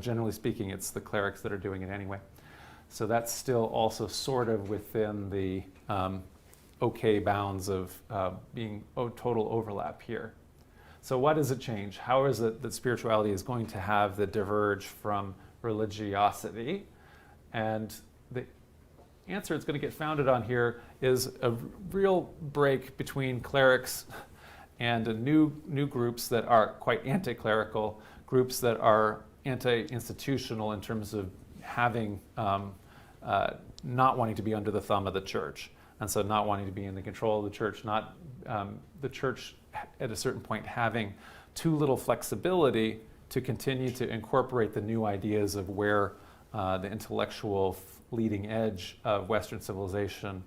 Generally speaking, it's the clerics that are doing it anyway. So that's still also sort of within the okay bounds of being total overlap here. So what does it change? How is it that spirituality is going to have the diverge from religiosity? And the answer it's going to get founded on here is a real break between clerics and new groups that are quite anti-clerical, groups that are anti-institutional in terms of having not wanting to be under the thumb of the church, and so not wanting to be in the control of the church, not the church at a certain point having too little flexibility to continue to incorporate the new ideas of where the intellectual leading edge of Western civilization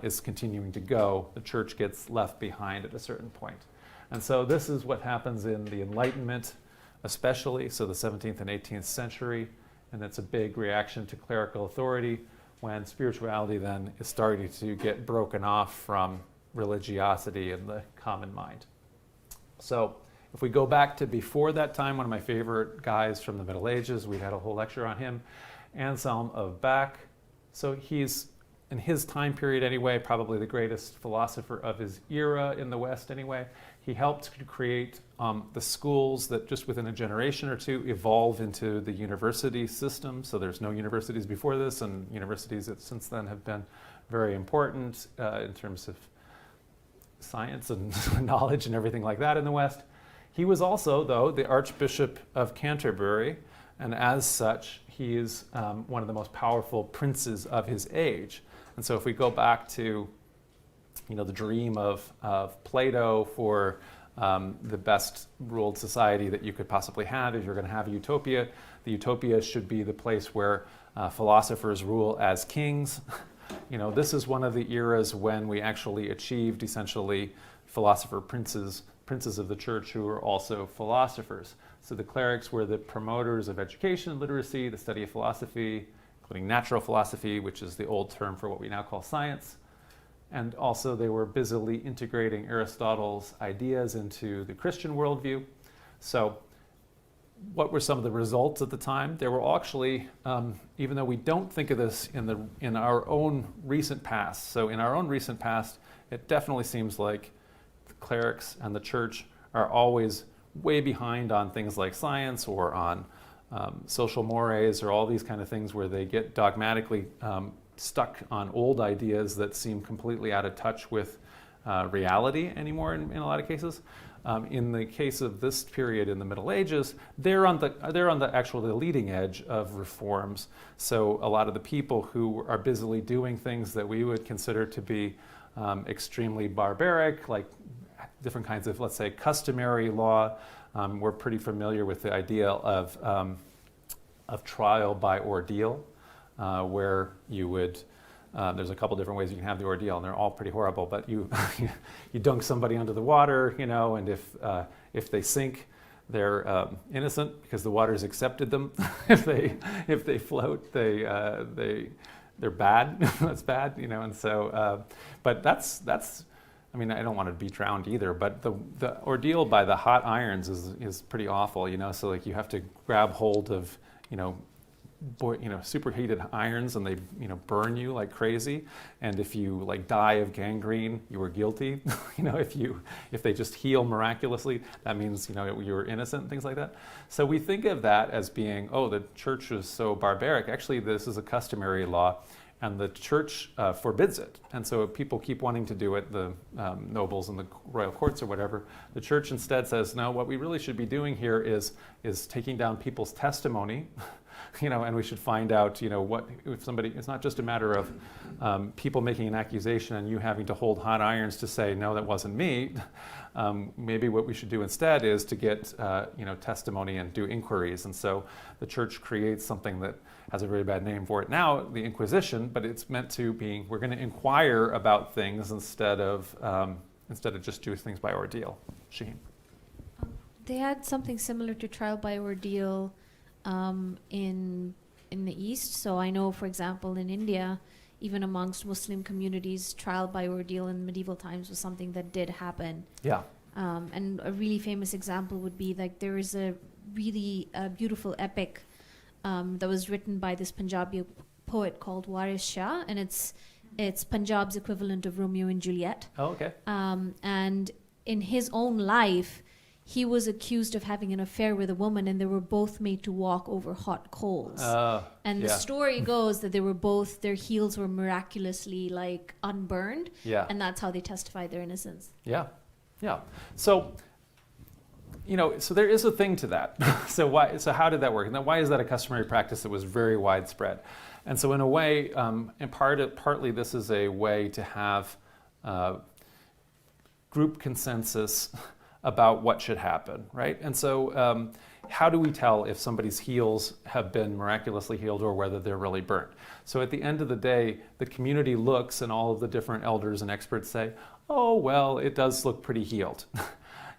is continuing to go. The church gets left behind at a certain point. And so this is what happens in the Enlightenment, especially, so the 17th and 18th century, and it's a big reaction to clerical authority when spirituality then is starting to get broken off from religiosity in the common mind. So if we go back to before that time, one of my favorite guys from the Middle Ages, we had a whole lecture on him, Anselm of Bach. So he's, in his time period anyway, probably the greatest philosopher of his era in the West anyway. He helped to create the schools that just within a generation or two evolve into the university system. So there's no universities before this, and universities that since then have been very important in terms of science and knowledge and everything like that in the West. He was also, though, the Archbishop of Canterbury, and as such, he is one of the most powerful princes of his age. And so if we go back to, the dream of Plato for the best ruled society that you could possibly have, if you're going to have a utopia, the utopia should be the place where philosophers rule as kings. This is one of the eras when we actually achieved essentially philosopher princes of the church who were also philosophers. So the clerics were the promoters of education, literacy, the study of philosophy, including natural philosophy, which is the old term for what we now call science. And also they were busily integrating Aristotle's ideas into the Christian worldview. So what were some of the results at the time? There were actually, even though we don't think of this in our own recent past, so in our own recent past, it definitely seems like the clerics and the church are always way behind on things like science or on social mores or all these kind of things where they get dogmatically stuck on old ideas that seem completely out of touch with reality anymore in a lot of cases. In the case of this period in the Middle Ages, they're on the leading edge of reforms. So a lot of the people who are busily doing things that we would consider to be extremely barbaric, like different kinds of, let's say, customary law. We're pretty familiar with the idea of trial by ordeal, where you would. There's a couple different ways you can have the ordeal, and they're all pretty horrible. But you dunk somebody under the water, and if they sink, they're innocent because the water's accepted them. if they float, they're bad. That's bad, And so, but that's. I mean, I don't want to be drowned either. But the ordeal by the hot irons is pretty awful, So like you have to grab hold of, superheated irons, and they burn you like crazy. And if you like die of gangrene, you were guilty. If they just heal miraculously, that means you were innocent and things like that. So we think of that as being, the church is so barbaric. Actually, this is a customary law, and the church forbids it. And so people keep wanting to do it, the nobles and the royal courts or whatever. The church instead says, no, what we really should be doing here is taking down people's testimony. And we should find out, what if somebody. It's not just a matter of people making an accusation and you having to hold hot irons to say, no, that wasn't me. Maybe what we should do instead is to get, testimony and do inquiries. And so the church creates something that has a very bad name for it now, the Inquisition, but it's meant to be, we're going to inquire about things instead of just doing things by ordeal. Shaheen. They had something similar to trial by ordeal in the East. So I know, for example, in India, even amongst Muslim communities, trial by ordeal in medieval times was something that did happen. Yeah. And a really famous example would be like there is a really beautiful epic that was written by this Punjabi poet called Waris Shah, and it's Punjab's equivalent of Romeo and Juliet. Oh, okay. And in his own life, he was accused of having an affair with a woman, and they were both made to walk over hot coals. And the story goes that their heels were miraculously like unburned, and that's how they testified their innocence. Yeah. So, so there is a thing to that. So how did that work? And why is that a customary practice that was very widespread? And so in a way, and partly this is a way to have group consensus about what should happen, right? And so how do we tell if somebody's heels have been miraculously healed or whether they're really burnt? So at the end of the day, the community looks and all of the different elders and experts say, oh, well, it does look pretty healed.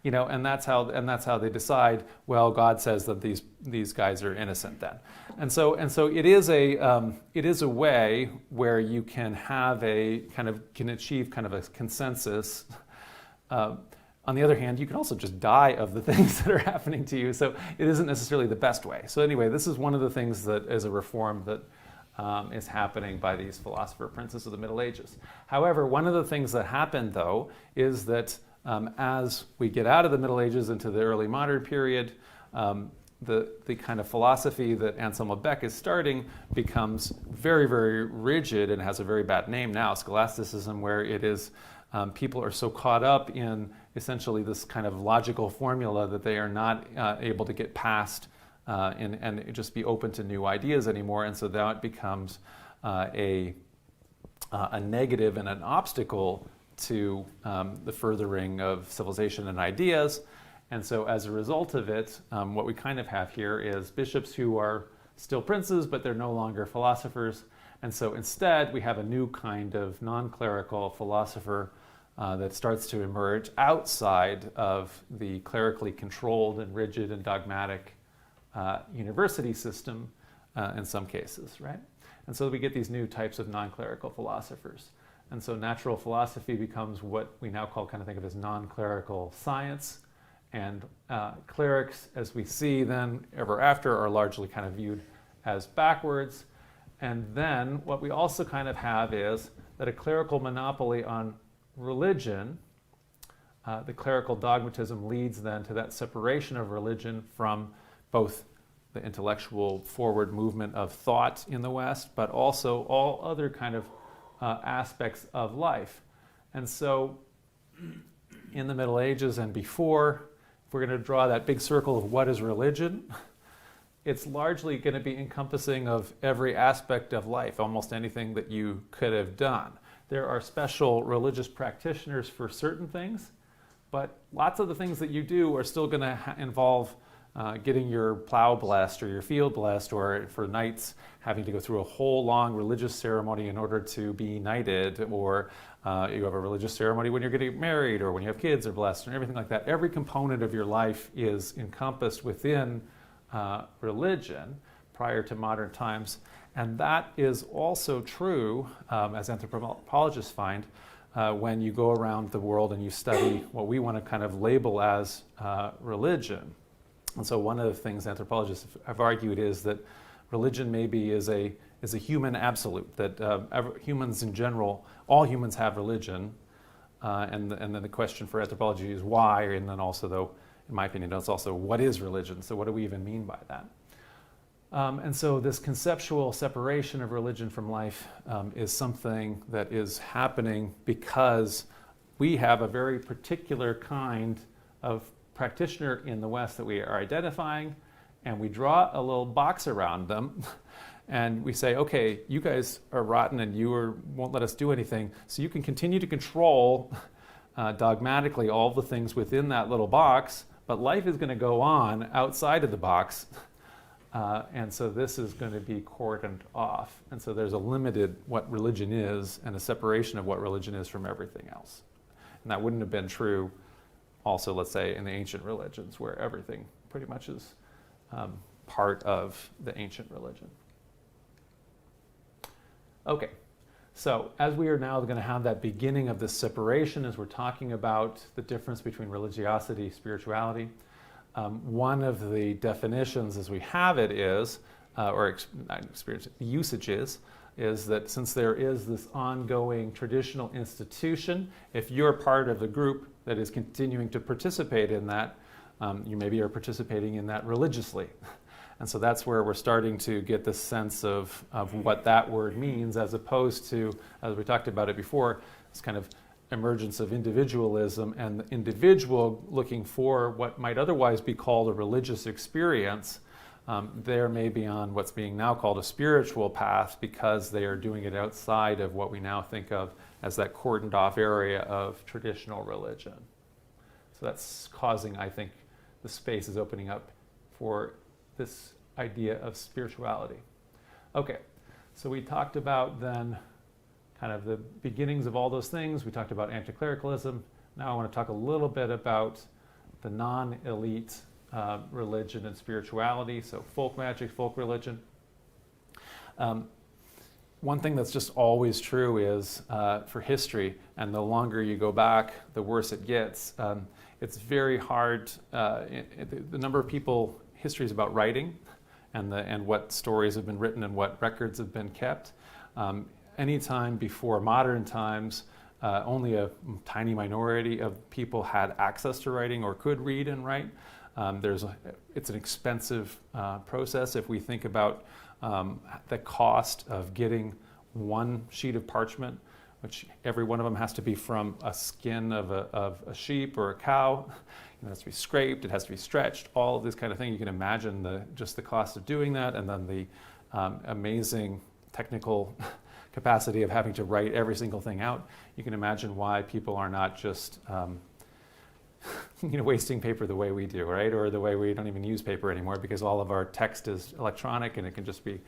and that's how they decide. Well, God says that these guys are innocent then, and so it is a way where you can have can achieve kind of a consensus. On the other hand, you can also just die of the things that are happening to you, so it isn't necessarily the best way. So anyway, this is one of the things that is a reform that is happening by these philosopher princes of the Middle Ages. However, one of the things that happened, though, is that as we get out of the Middle Ages into the early modern period, the kind of philosophy that Anselm Beck is starting becomes very, very rigid and has a very bad name now, scholasticism, where it is people are so caught up in essentially this kind of logical formula that they are not able to get past and just be open to new ideas anymore, and so that becomes a negative and an obstacle to the furthering of civilization and ideas. And so as a result of it, what we kind of have here is bishops who are still princes, but they're no longer philosophers. And so instead, we have a new kind of non-clerical philosopher that starts to emerge outside of the clerically controlled and rigid and dogmatic university system in some cases, right? And so we get these new types of non-clerical philosophers. And so natural philosophy becomes what we now think of as non-clerical science. And clerics, as we see then ever after, are largely kind of viewed as backwards. And then what we also kind of have is that a clerical monopoly on religion, the clerical dogmatism leads then to that separation of religion from both the intellectual forward movement of thought in the West, but also all other kind of aspects of life. And so in the Middle Ages and before, if we're going to draw that big circle of what is religion, it's largely going to be encompassing of every aspect of life, almost anything that you could have done. There are special religious practitioners for certain things, but lots of the things that you do are still going to involve getting your plow blessed or your field blessed, or for knights having to go through a whole long religious ceremony in order to be knighted, or you have a religious ceremony when you're getting married or when you have kids are blessed and everything like that. Every component of your life is encompassed within religion prior to modern times. And that is also true, as anthropologists find, when you go around the world and you study what we want to kind of label as religion. And so one of the things anthropologists have argued is that religion maybe is a human absolute, that humans in general, all humans have religion, and then the question for anthropology is why, and then also, though, in my opinion, it's also what is religion? So what do we even mean by that? And so this conceptual separation of religion from life is something that is happening because we have a very particular kind of practitioner in the West that we are identifying, and we draw a little box around them, and we say, okay, you guys are rotten and won't let us do anything, so you can continue to control dogmatically all the things within that little box, but life is going to go on outside of the box. And so this is going to be cordoned off. And so there's a limited what religion is and a separation of what religion is from everything else. And that wouldn't have been true also, let's say, in the ancient religions, where everything pretty much is part of the ancient religion. Okay, so as we are now going to have that beginning of this separation, as we're talking about the difference between religiosity, spirituality, one of the definitions as we have it is, usage is that since there is this ongoing traditional institution, if you're part of the group that is continuing to participate in that, you maybe are participating in that religiously. And so that's where we're starting to get the sense of what that word means, as opposed to, as we talked about it before, this kind of emergence of individualism and the individual looking for what might otherwise be called a religious experience. They're maybe on what's being now called a spiritual path because they are doing it outside of what we now think of as that cordoned off area of traditional religion. So that's causing, I think, the space is opening up for this idea of spirituality. Okay, so we talked about then kind of the beginnings of all those things. We talked about anti-clericalism. Now I want to talk a little bit about the non-elite religion and spirituality, so folk magic, folk religion. One thing that's just always true is for history, and the longer you go back, the worse it gets. It's very hard, the number of people, history is about writing and what stories have been written and what records have been kept. Anytime before modern times, only a tiny minority of people had access to writing or could read and write. It's an expensive process. If we think about the cost of getting one sheet of parchment, which every one of them has to be from a skin of a sheep or a cow. It has to be scraped, it has to be stretched, all of this kind of thing. You can imagine just the cost of doing that, and then the amazing technical capacity of having to write every single thing out. You can imagine why people are not just wasting paper the way we do, right? Or the way we don't even use paper anymore, because all of our text is electronic and it can just be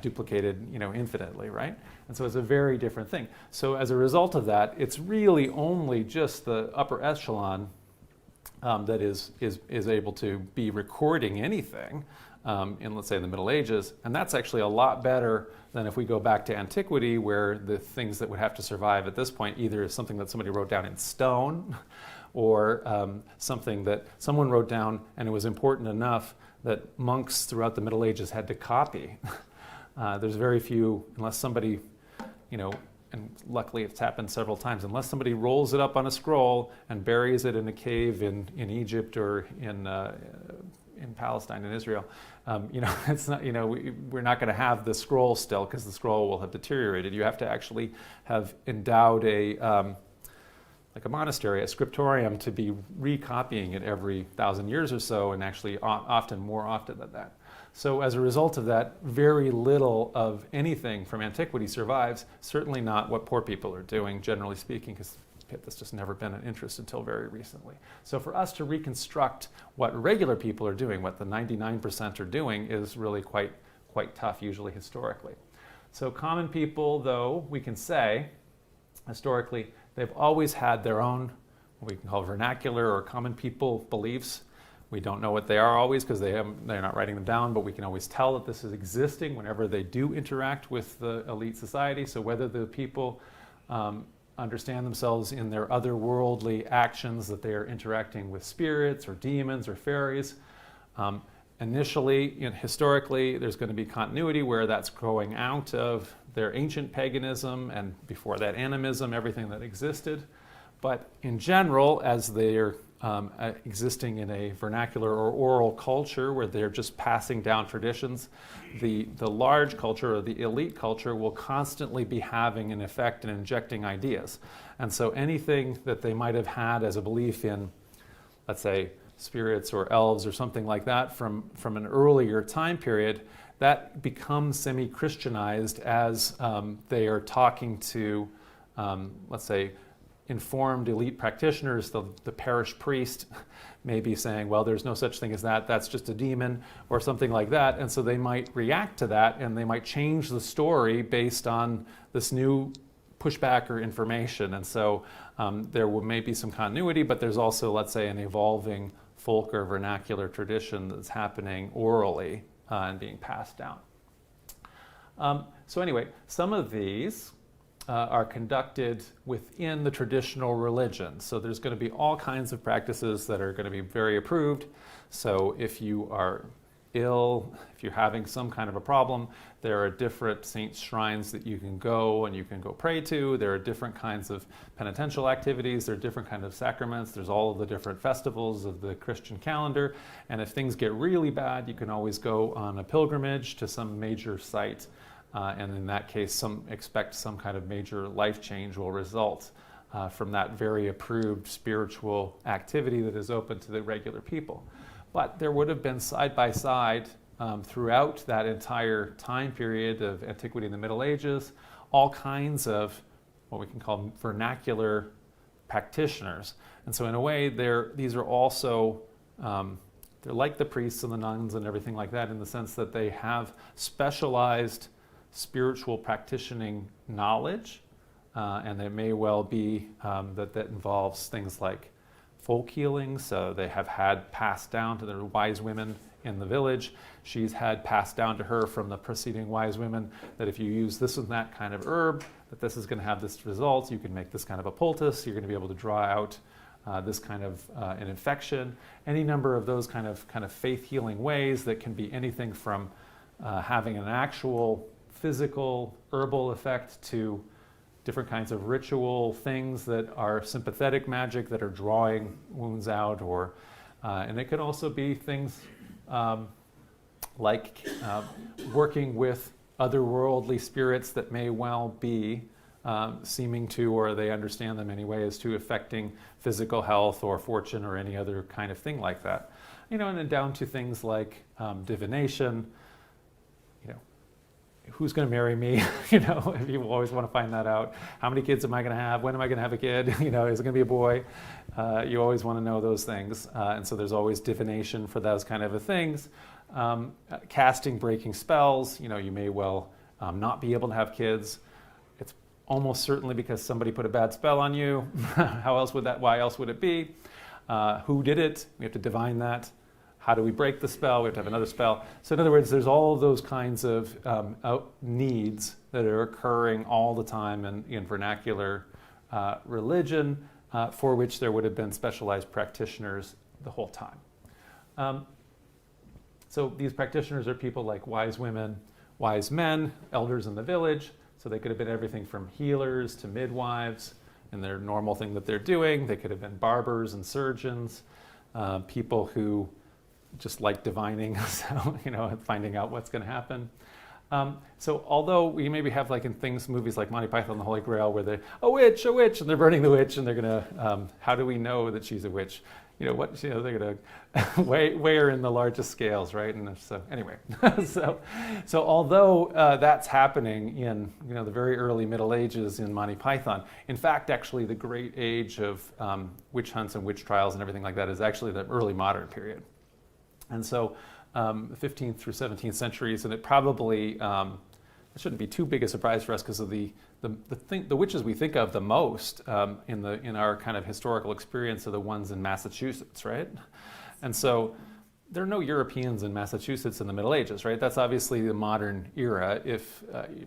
duplicated, infinitely, right? And so it's a very different thing. So as a result of that, it's really only just the upper echelon that is able to be recording anything in, let's say, the Middle Ages. And that's actually a lot better than if we go back to antiquity, where the things that would have to survive at this point either is something that somebody wrote down in stone, or something that someone wrote down and it was important enough that monks throughout the Middle Ages had to copy. There's very few, unless somebody, and luckily it's happened several times, unless somebody rolls it up on a scroll and buries it in a cave in Egypt or in Palestine, in Israel, it's not, we're not going to have the scroll still, because the scroll will have deteriorated. You have to actually have endowed like a monastery, a scriptorium, to be recopying it every 1,000 years or so, and actually more often than that. So as a result of that, very little of anything from antiquity survives, certainly not what poor people are doing, generally speaking, because that's just never been an interest until very recently. So for us to reconstruct what regular people are doing, what the 99% are doing, is really quite tough, usually historically. So common people, though, we can say, historically, they've always had their own, what we can call vernacular or common people beliefs. We don't know what they are always, because they're not writing them down, but we can always tell that this is existing whenever they do interact with the elite society. So whether the people understand themselves in their otherworldly actions, that they are interacting with spirits or demons or fairies. Initially, historically, there's going to be continuity where that's growing out of their ancient paganism, and before that animism, everything that existed. But in general, as they're existing in a vernacular or oral culture where they're just passing down traditions, the large culture or the elite culture will constantly be having an effect and injecting ideas. And so anything that they might have had as a belief in, let's say, spirits or elves or something like that from an earlier time period, that becomes semi-Christianized as they are talking to, let's say, informed elite practitioners. The parish priest may be saying, well, there's no such thing as that, that's just a demon, or something like that. And so they might react to that, and they might change the story based on this new pushback or information. And so there may be some continuity, but there's also, let's say, an evolving folk or vernacular tradition that's happening orally and being passed down. So anyway, some of these are conducted within the traditional religion. So there's going to be all kinds of practices that are going to be very approved. So if you are ill, if you're having some kind of a problem, there are different saints' shrines that you can go and you can go pray to. There are different kinds of penitential activities. There are different kinds of sacraments. There's all of the different festivals of the Christian calendar. And if things get really bad, you can always go on a pilgrimage to some major site. And in that case, expect some kind of major life change will result from that very approved spiritual activity that is open to the regular people. But there would have been side by side throughout that entire time period of antiquity in the Middle Ages, all kinds of what we can call vernacular practitioners. And so in a way, these are also, they're like the priests and the nuns and everything like that, in the sense that they have specialized spiritual practicing knowledge, and it may well be that involves things like folk healing. So they have had passed down to the wise women in the village. She's had passed down to her from the preceding wise women that if you use this and that kind of herb, that this is going to have this result. You can make this kind of a poultice. You're going to be able to draw out this kind of an infection. Any number of those kind of faith healing ways that can be anything from having an actual physical herbal effect to different kinds of ritual things that are sympathetic magic that are drawing wounds out, or and it could also be things like working with otherworldly spirits that may well be seeming to, or they understand them anyway, as to affecting physical health or fortune or any other kind of thing like that. And then down to things like divination. Who's going to marry me? If you always want to find that out. How many kids am I going to have? When am I going to have a kid? Is it going to be a boy? You always want to know those things. And so there's always divination for those kind of things. Casting, breaking spells. You may well not be able to have kids. It's almost certainly because somebody put a bad spell on you. Why else would it be? Who did it? We have to divine that. How do we break the spell? We have to have another spell. So in other words, there's all of those kinds of needs that are occurring all the time in vernacular religion, for which there would have been specialized practitioners the whole time. So these practitioners are people like wise women, wise men, elders in the village. So they could have been everything from healers to midwives and their normal thing that they're doing. They could have been barbers and surgeons, people who just like divining, so finding out what's going to happen. So although we maybe have like in movies like Monty Python and the Holy Grail, where they're a witch, and they're burning the witch, and they're gonna, how do we know that she's a witch? They're gonna weigh her in the largest scales, right? And so anyway, so although that's happening in the very early Middle Ages in Monty Python, in fact, actually the great age of witch hunts and witch trials and everything like that is actually the early modern period. And so the 15th through 17th centuries, and it probably it shouldn't be too big a surprise for us because of the witches we think of the most in our kind of historical experience are the ones in Massachusetts, right? And so there are no Europeans in Massachusetts in the Middle Ages, right? That's obviously the modern era if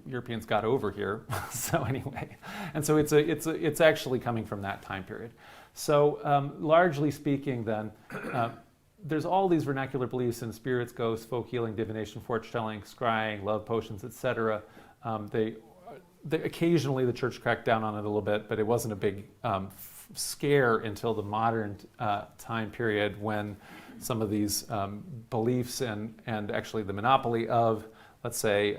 Europeans got over here. So anyway, and so it's actually coming from that time period. So largely speaking, then. There's all these vernacular beliefs in spirits, ghosts, folk healing, divination, fortune-telling, scrying, love potions, etc. They occasionally the church cracked down on it a little bit, but it wasn't a big scare until the modern time period when some of these beliefs and actually the monopoly of, let's say,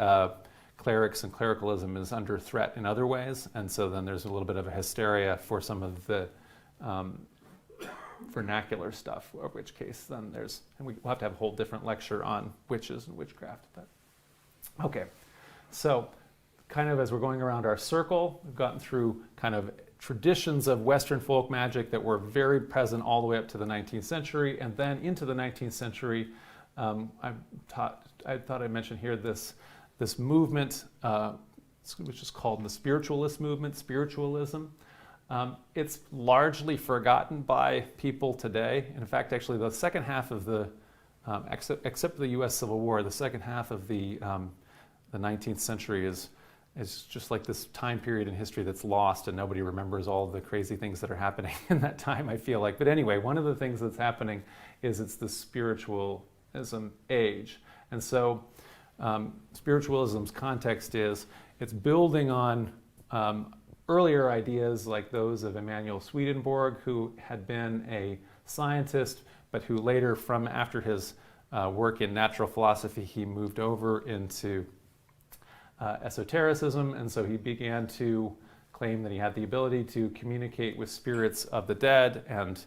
clerics and clericalism is under threat in other ways. And so then there's a little bit of a hysteria for some of the vernacular stuff, in which case then and we'll have to have a whole different lecture on witches and witchcraft. But okay, so kind of as we're going around our circle, we've gotten through kind of traditions of Western folk magic that were very present all the way up to the 19th century, and then into the 19th century, I thought I'd mention here this movement, which is called the Spiritualist movement, Spiritualism. It's largely forgotten by people today. In fact, actually, the second half of except the U.S. Civil War, the second half of the 19th century is just like this time period in history that's lost, and nobody remembers all the crazy things that are happening in that time, I feel like. But anyway, one of the things that's happening is it's the Spiritualism Age. And so Spiritualism's context is it's building on earlier ideas like those of Emanuel Swedenborg, who had been a scientist, but who later, after his work in natural philosophy, he moved over into esotericism, and so he began to claim that he had the ability to communicate with spirits of the dead, and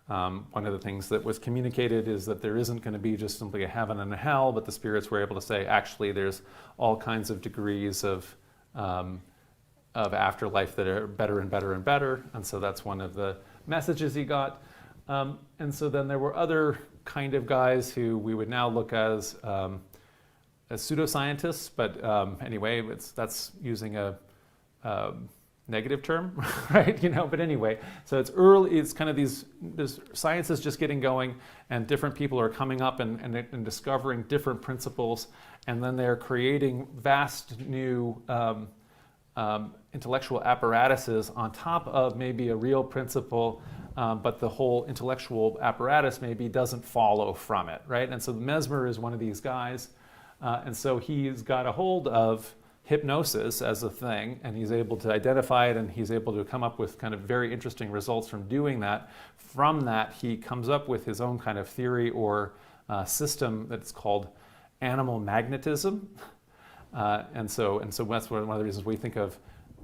one of the things that was communicated is that there isn't going to be just simply a heaven and a hell, but the spirits were able to say, actually, there's all kinds of degrees of afterlife that are better and better and better. And so that's one of the messages he got. And so then there were other kind of guys who we would now look as pseudoscientists, but anyway, that's using a negative term, right? But anyway, so it's early. It's kind of this science is just getting going, and different people are coming up and discovering different principles, and then they're creating vast new intellectual apparatuses on top of maybe a real principle, but the whole intellectual apparatus maybe doesn't follow from it, right? And so Mesmer is one of these guys, and so he's got a hold of hypnosis as a thing, and he's able to identify it, and he's able to come up with kind of very interesting results from doing that. From that, he comes up with his own kind of theory or system that's called animal magnetism. And so that's one of the reasons we think of,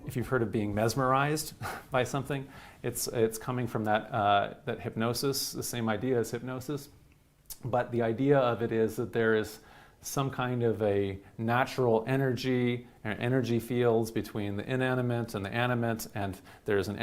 if you've heard of being mesmerized by something, it's coming from that hypnosis, the same idea as hypnosis. But the idea of it is that there is some kind of a natural energy and energy fields between the inanimate and the animate, and there's an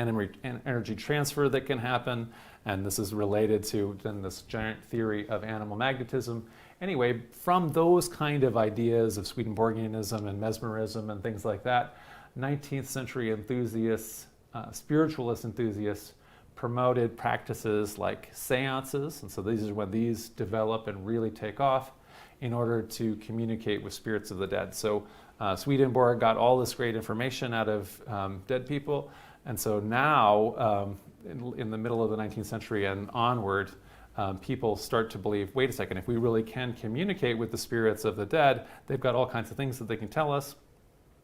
energy transfer that can happen, and this is related to then this giant theory of animal magnetism. Anyway, from those kind of ideas of Swedenborgianism and mesmerism and things like that, 19th century enthusiasts, spiritualist enthusiasts, promoted practices like seances, and so these are when these develop and really take off in order to communicate with spirits of the dead. So Swedenborg got all this great information out of dead people, and so now in the middle of the 19th century and onward, people start to believe, wait a second, if we really can communicate with the spirits of the dead, they've got all kinds of things that they can tell us,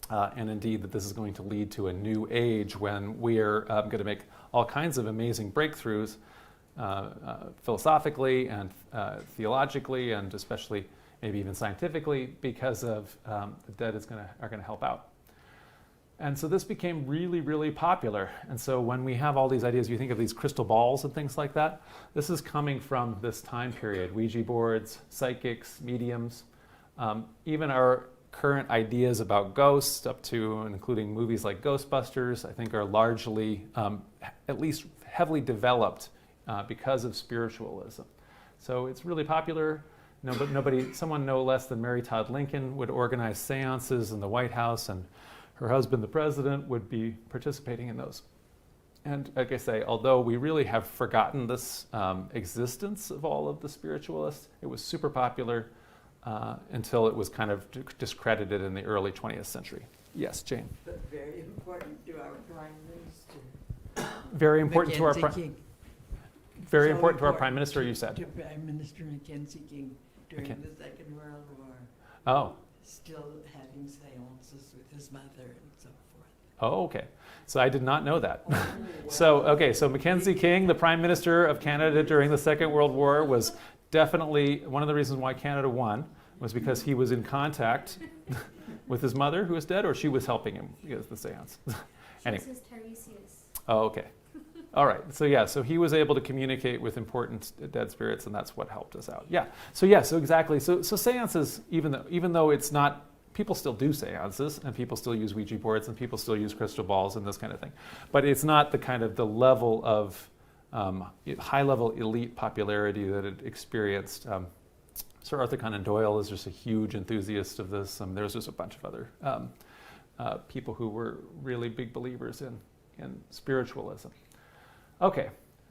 and indeed that this is going to lead to a new age when we're going to make all kinds of amazing breakthroughs philosophically and theologically, and especially maybe even scientifically, because of the dead are going to help out. And so this became really, really popular. And so when we have all these ideas, you think of these crystal balls and things like that, this is coming from this time period. Ouija boards, psychics, mediums, even our current ideas about ghosts, up to and including movies like Ghostbusters, I think are largely, at least heavily developed because of spiritualism. So it's really popular. Someone no less than Mary Todd Lincoln would organize seances in the White House, and her husband, the president, would be participating in those. And like I say, although we really have forgotten this existence of all of the spiritualists, it was super popular until it was kind of discredited in the early 20th century. Yes, Jane. But very important to our Prime Minister. Very important to our Mackenzie King. very So important to our Prime Minister, you To said. Prime Minister Mackenzie King during Okay. the Second World War. Oh. Still having seances with his mother and so forth. Oh, okay. So I did not know that. So Mackenzie King, the Prime Minister of Canada during the Second World War, was definitely one of the reasons why Canada won, was because he was in contact with his mother, who was dead, or she was helping him get the seance. Anyway. She says Tiresias. Oh, okay. All right. So he was able to communicate with important dead spirits, and that's what helped us out. So exactly. So seances, even though it's not, people still do seances, and people still use Ouija boards, and people still use crystal balls and this kind of thing. But it's not the level of high-level elite popularity that it experienced. Sir Arthur Conan Doyle is just a huge enthusiast of this. There's just a bunch of other people who were really big believers in spiritualism. Okay,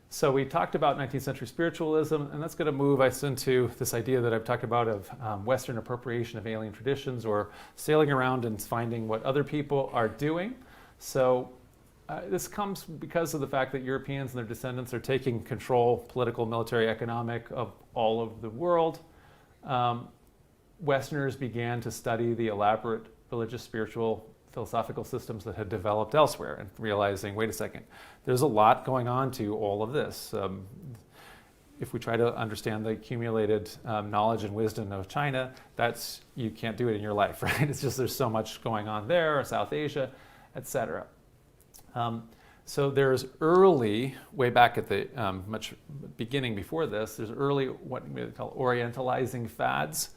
so we talked about 19th century spiritualism, and that's going to move us into this idea that I've talked about of Western appropriation of alien traditions, or sailing around and finding what other people are doing. So this comes because of the fact that Europeans and their descendants are taking control, political, military, economic, of all of the world. Westerners began to study the elaborate religious, spiritual, philosophical systems that had developed elsewhere, and realizing, wait a second, there's a lot going on to all of this. If we try to understand the accumulated knowledge and wisdom of China, you can't do it in your life, right? It's just there's so much going on there, or South Asia, etc. So there's early, way back at the much beginning before this, there's early what we call orientalizing fads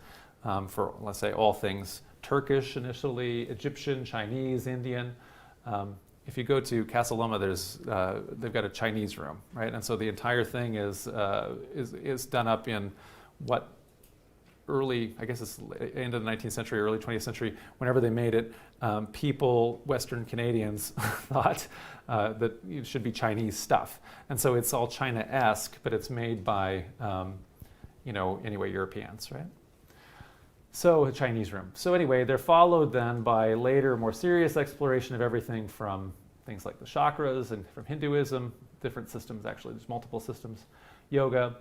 for, let's say, all things Turkish initially, Egyptian, Chinese, Indian. If you go to Casa Loma, they've got a Chinese room, right? And so the entire thing is done up in what early, I guess it's end of the 19th century, early 20th century, whenever they made it, people, Western Canadians, thought that it should be Chinese stuff. And so it's all China-esque, but it's made by, anyway, Europeans, right? So a Chinese room. So anyway, they're followed then by later, more serious exploration of everything from things like the chakras and from Hinduism, different systems, actually, there's multiple systems, yoga,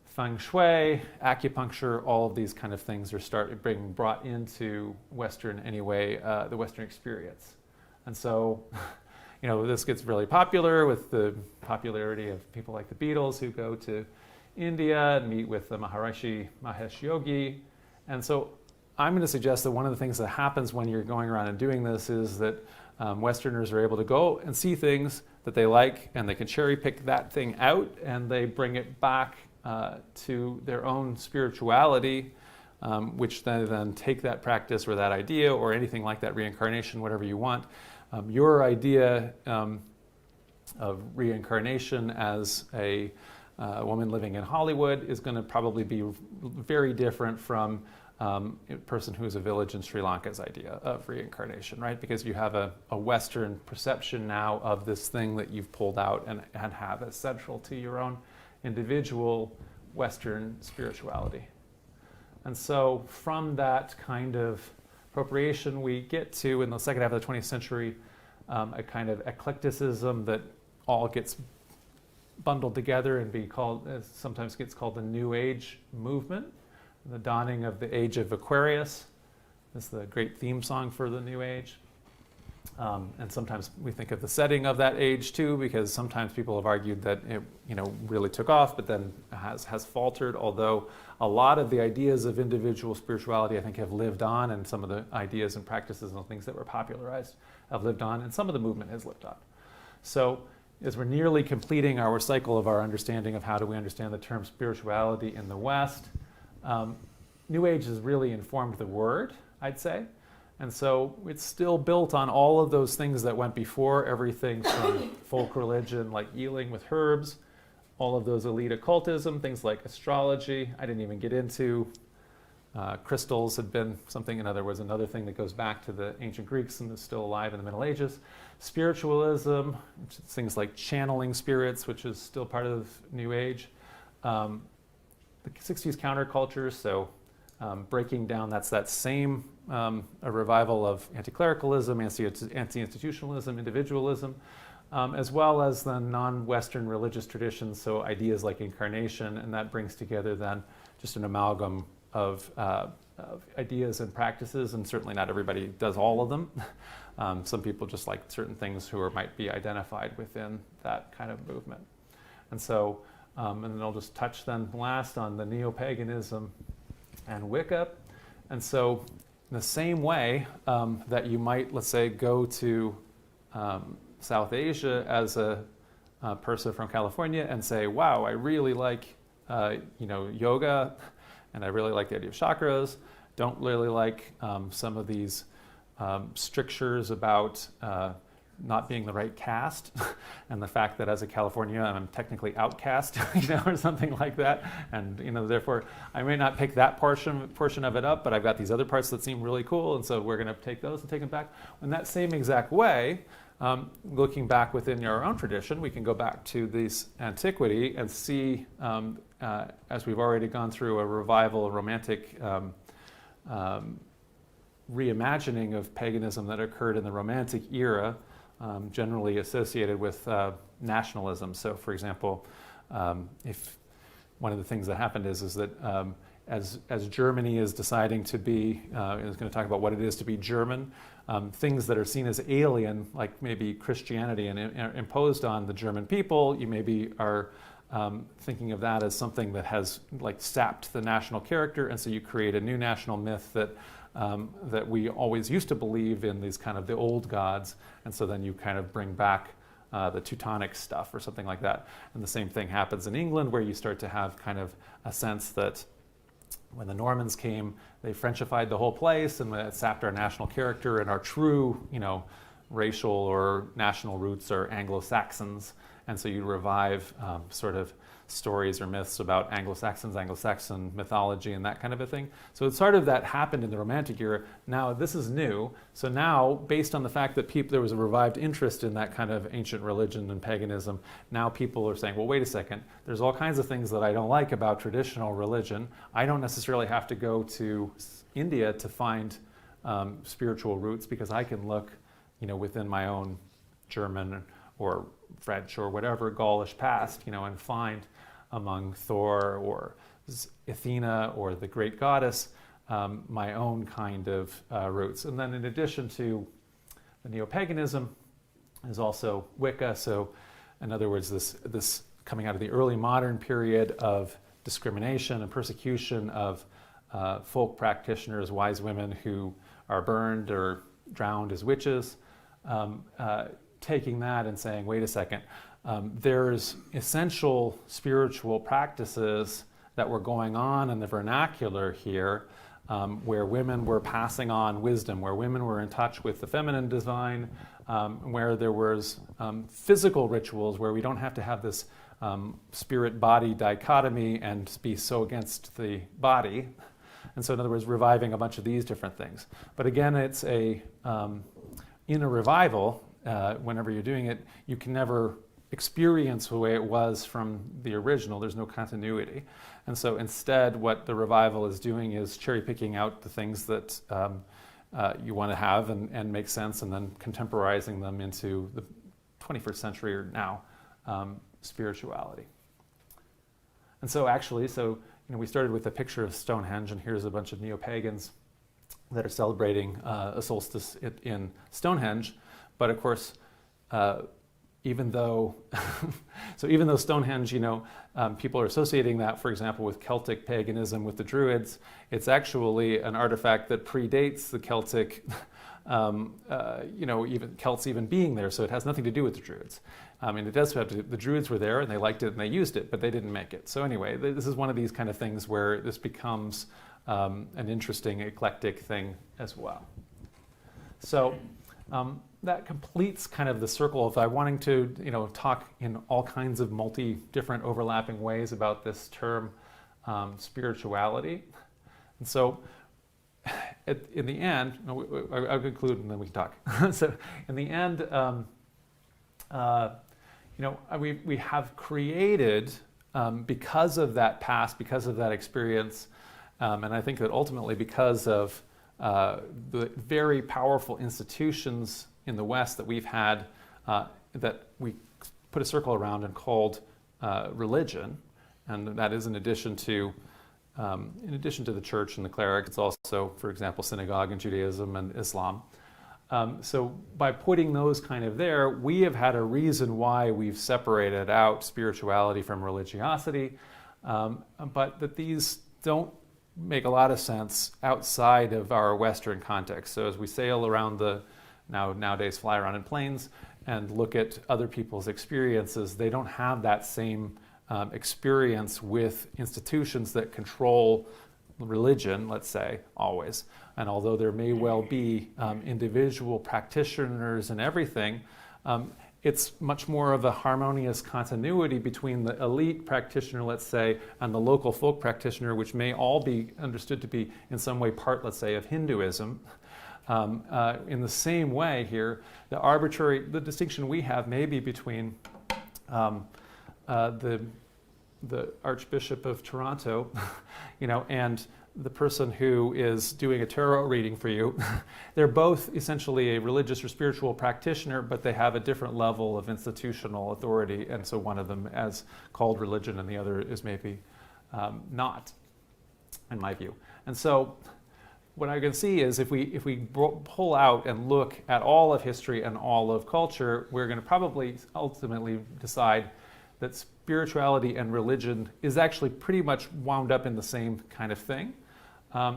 feng shui, acupuncture, all of these kind of things are being brought into Western, anyway, the Western experience. And so, this gets really popular with the popularity of people like the Beatles who go to India and meet with the Maharishi Mahesh Yogi. And so I'm going to suggest that one of the things that happens when you're going around and doing this is that Westerners are able to go and see things that they like, and they can cherry pick that thing out, and they bring it back to their own spirituality, which then take that practice or that idea or anything like that, reincarnation, whatever you want. Your idea of reincarnation as a woman living in Hollywood is going to probably be very different from a person who is a village in Sri Lanka's idea of reincarnation, right? Because you have a Western perception now of this thing that you've pulled out and have as central to your own individual Western spirituality. And so from that kind of appropriation, we get to, in the second half of the 20th century, a kind of eclecticism that all gets bundled together and sometimes gets called the New Age movement. The dawning of the age of Aquarius is the great theme song for the New Age. And sometimes we think of the setting of that age too, because sometimes people have argued that it really took off, but then has faltered, although a lot of the ideas of individual spirituality, I think, have lived on, and some of the ideas and practices and things that were popularized have lived on, and some of the movement has lived on. So as we're nearly completing our cycle of our understanding of how do we understand the term spirituality in the West, New Age has really informed the word, I'd say. And so it's still built on all of those things that went before, everything from folk religion like healing with herbs, all of those elite occultism, things like astrology. I didn't even get into crystals had been something, in other words, another thing that goes back to the ancient Greeks and is still alive in the Middle Ages. Spiritualism, which is things like channeling spirits, which is still part of New Age. The 60s counterculture, so breaking down, that's that same a revival of anti-clericalism, anti-institutionalism, individualism, as well as the non-Western religious traditions, so ideas like incarnation, and that brings together then just an amalgam of ideas and practices, and certainly not everybody does all of them. Some people just like certain things who might be identified within that kind of movement. And so, and then I'll just touch then last on the Neo-paganism and Wicca. And so in the same way that you might, let's say, go to South Asia as a person from California and say, wow, I really like yoga, and I really like the idea of chakras, don't really like some of these strictures about not being the right caste, and the fact that as a Californian I'm technically outcast, or something like that, and therefore I may not pick that portion of it up, but I've got these other parts that seem really cool, and so we're going to take those and take them back. In that same exact way, looking back within your own tradition, we can go back to this antiquity and see, as we've already gone through a revival, a romantic reimagining of paganism that occurred in the Romantic era, generally associated with nationalism. So, for example, if one of the things that happened is that as Germany is deciding to be, is going to talk about what it is to be German, things that are seen as alien, like maybe Christianity, and imposed on the German people, you maybe are thinking of that as something that has sapped the national character, and so you create a new national myth that we always used to believe in, these kind of the old gods, and so then you kind of bring back the Teutonic stuff or something like that. And the same thing happens in England, where you start to have kind of a sense that when the Normans came, they Frenchified the whole place, and it sapped our national character and our true, racial or national roots are Anglo-Saxons, and so you revive sort of stories or myths about Anglo-Saxon mythology and that kind of a thing. So it's sort of that happened in the Romantic era. Now this is new. So now, based on the fact that there was a revived interest in that kind of ancient religion and paganism, now people are saying, well, wait a second, there's all kinds of things that I don't like about traditional religion. I don't necessarily have to go to India to find spiritual roots, because I can look, within my own German or French or whatever Gaulish past, and find among Thor or Athena or the great goddess my own kind of roots. And then in addition to the Neo-paganism is also Wicca. So in other words, this coming out of the early modern period of discrimination and persecution of folk practitioners, wise women who are burned or drowned as witches, taking that and saying, wait a second, there's essential spiritual practices that were going on in the vernacular here, where women were passing on wisdom, where women were in touch with the feminine divine, where there was physical rituals where we don't have to have this spirit-body dichotomy and be so against the body. And so in other words, reviving a bunch of these different things. But again, it's in a revival, whenever you're doing it, you can never experience the way it was from the original. There's no continuity. And so instead, what the revival is doing is cherry picking out the things that you want to have and make sense, and then contemporizing them into the 21st century or now spirituality. And so actually, we started with a picture of Stonehenge, and here's a bunch of neo-pagans that are celebrating a solstice in Stonehenge. But of course, even though Stonehenge, people are associating that, for example, with Celtic paganism, with the Druids, it's actually an artifact that predates the Celtic, even Celts even being there. So it has nothing to do with the Druids. It does have to. The Druids were there and they liked it and they used it, but they didn't make it. So anyway, this is one of these kind of things where this becomes an interesting eclectic thing as well. So. That completes kind of the circle of wanting to, talk in all kinds of different overlapping ways about this term spirituality. And so in the end, I'll conclude and then we can talk. So in the end, we have created, because of that past, because of that experience, and I think that ultimately because of the very powerful institutions in the West that we've had, that we put a circle around and called religion, and that is in addition to the church and the cleric. It's also, for example, synagogue in Judaism and Islam. So by putting those kind of there, we have had a reason why we've separated out spirituality from religiosity, but that these don't make a lot of sense outside of our Western context. So as we sail around nowadays fly around in planes and look at other people's experiences, they don't have that same experience with institutions that control religion, let's say, always. And although there may well be individual practitioners and everything, it's much more of a harmonious continuity between the elite practitioner, let's say, and the local folk practitioner, which may all be understood to be in some way part, let's say, of Hinduism. In the same way here, the distinction we have may be between the Archbishop of Toronto, and the person who is doing a tarot reading for you. They're both essentially a religious or spiritual practitioner, but they have a different level of institutional authority, and so one of them is called religion and the other is maybe not, in my view. And so what I can see is if we pull out and look at all of history and all of culture, we're going to probably ultimately decide that spirituality and religion is actually pretty much wound up in the same kind of thing.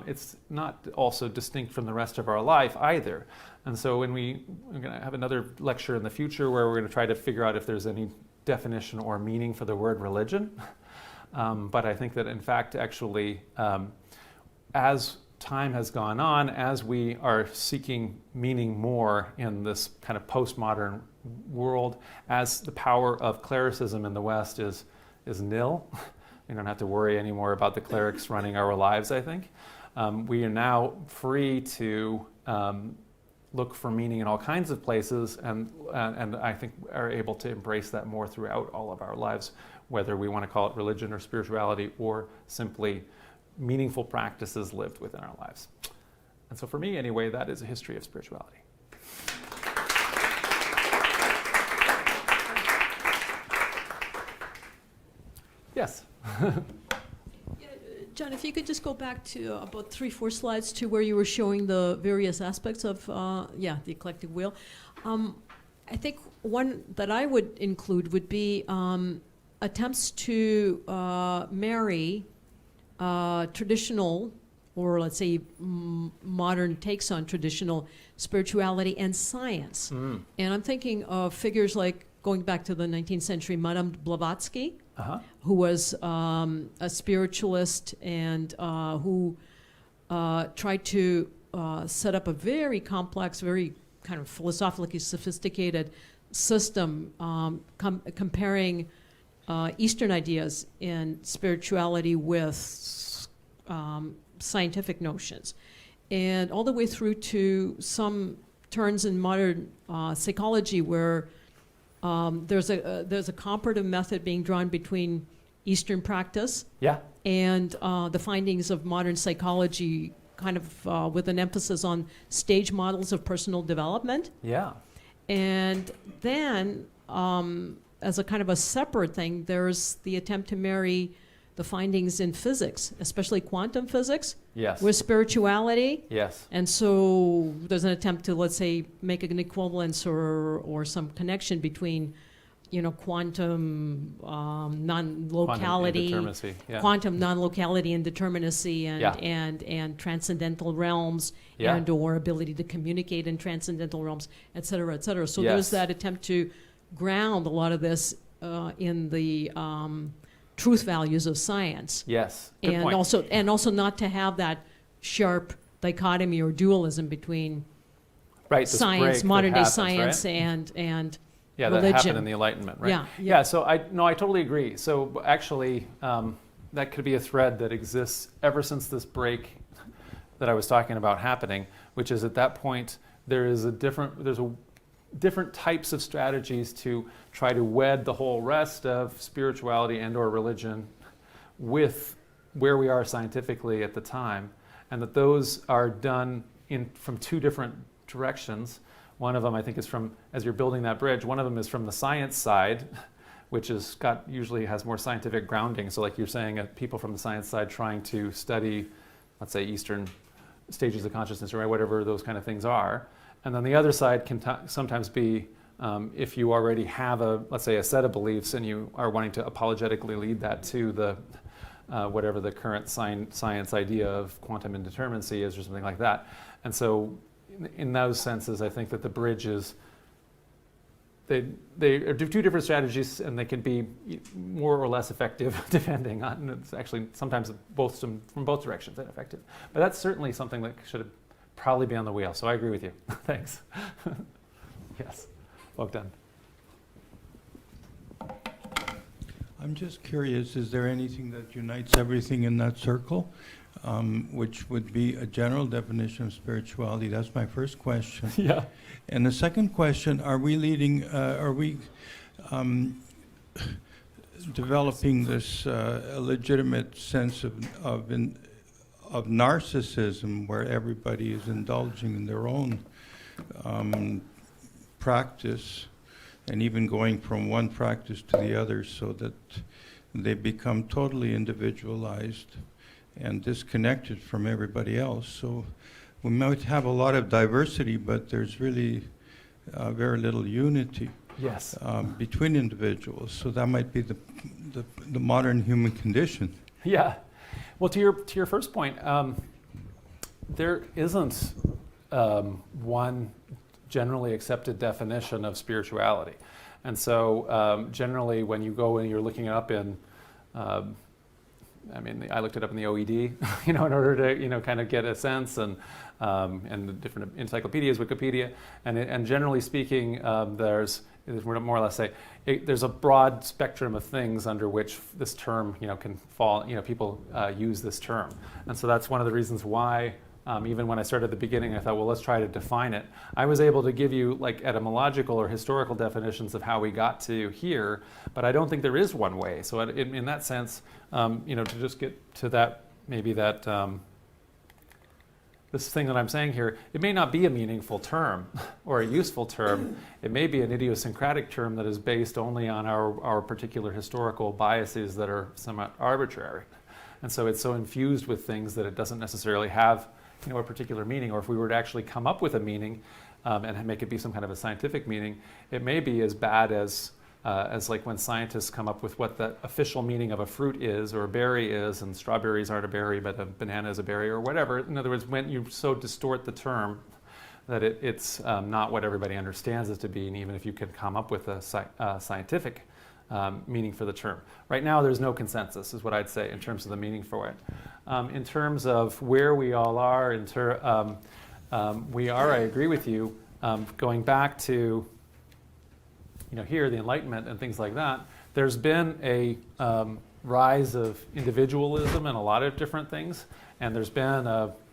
It's not also distinct from the rest of our life either. And so we're going to have another lecture in the future where we're going to try to figure out if there's any definition or meaning for the word religion. But I think that in fact, actually, as time has gone on, as we are seeking meaning more in this kind of postmodern world, as the power of clericism in the West is nil. We don't have to worry anymore about the clerics running our lives, I think. We are now free to look for meaning in all kinds of places, and I think are able to embrace that more throughout all of our lives, whether we want to call it religion or spirituality or simply meaningful practices lived within our lives. And so for me, anyway, that is a history of spirituality. Yes. John, if you could just go back to about 3-4 slides to where you were showing the various aspects of, the eclectic wheel. I think one that I would include would be attempts to marry traditional, or let's say modern takes on traditional spirituality and science. And I'm thinking of figures like, going back to the 19th century, Madame Blavatsky, who was a spiritualist and who tried to set up a very complex, very kind of philosophically sophisticated system comparing Eastern ideas in spirituality with scientific notions. And all the way through to some turns in modern psychology where there's a comparative method being drawn between Eastern practice and the findings of modern psychology, kind of with an emphasis on stage models of personal development. And then, as a kind of a separate thing, there's the attempt to marry the findings in physics, especially quantum physics, with spirituality. And so there's an attempt to, let's say, make an equivalence or some connection between, quantum non-locality, quantum non-locality and determinacy, and transcendental realms, and or ability to communicate in transcendental realms, et cetera, et cetera. So there's that attempt to ground a lot of this in the truth values of science. Good point. Also not to have that sharp dichotomy or dualism between science, modern day science, and religion. That happened in the Enlightenment, right? So I totally agree. So actually, that could be a thread that exists ever since this break that I was talking about happening, which is at that point there's different types of strategies to try to wed the whole rest of spirituality and or religion with where we are scientifically at the time, and that those are done from two different directions. One of them, I think, is from, as you're building that bridge, one of them is from the science side, which usually has more scientific grounding. So like you're saying, people from the science side trying to study, let's say, Eastern stages of consciousness or whatever those kind of things are. And then the other side can sometimes be if you already have let's say, a set of beliefs and you are wanting to apologetically lead that to the whatever the current science idea of quantum indeterminacy is or something like that. And so in those senses, I think that the bridge is, they are two different strategies, and they can be more or less effective depending on, and it's actually sometimes from both directions ineffective. But that's certainly something that should probably be on the wheel. So I agree with you. Thanks. Yes, well done. I'm just curious, is there anything that unites everything in that circle, which would be a general definition of spirituality? That's my first question. Yeah. And the second question, are we developing this legitimate sense of narcissism where everybody is indulging in their own practice, and even going from one practice to the other, so that they become totally individualized and disconnected from everybody else? So we might have a lot of diversity, but there's really very little unity between individuals. So that might be the modern human condition. Yeah. Well, to your first point, there isn't one generally accepted definition of spirituality. And so generally when you go and you're looking it up in I mean, I looked it up in the OED, in order to, kind of get a sense, and the different encyclopedias, Wikipedia, and generally speaking, there's more or less there's a broad spectrum of things under which this term, can fall. People use this term, and so that's one of the reasons why. Even when I started at the beginning, I thought, well, let's try to define it. I was able to give you like etymological or historical definitions of how we got to here, but I don't think there is one way. So in that sense, to just get to that, maybe that this thing that I'm saying here, it may not be a meaningful term or a useful term. It may be an idiosyncratic term that is based only on our particular historical biases that are somewhat arbitrary. And so it's so infused with things that it doesn't necessarily have a particular meaning, or if we were to actually come up with a meaning and make it be some kind of a scientific meaning, it may be as bad as like when scientists come up with what the official meaning of a fruit is or a berry is, and strawberries aren't a berry but a banana is a berry or whatever. In other words, when you so distort the term that it's not what everybody understands it to be, and even if you could come up with a scientific meaning for the term. Right now, there's no consensus, is what I'd say, in terms of the meaning for it. In terms of where we all are, I agree with you, going back to, here, the Enlightenment and things like that, there's been a rise of individualism in a lot of different things, and there's been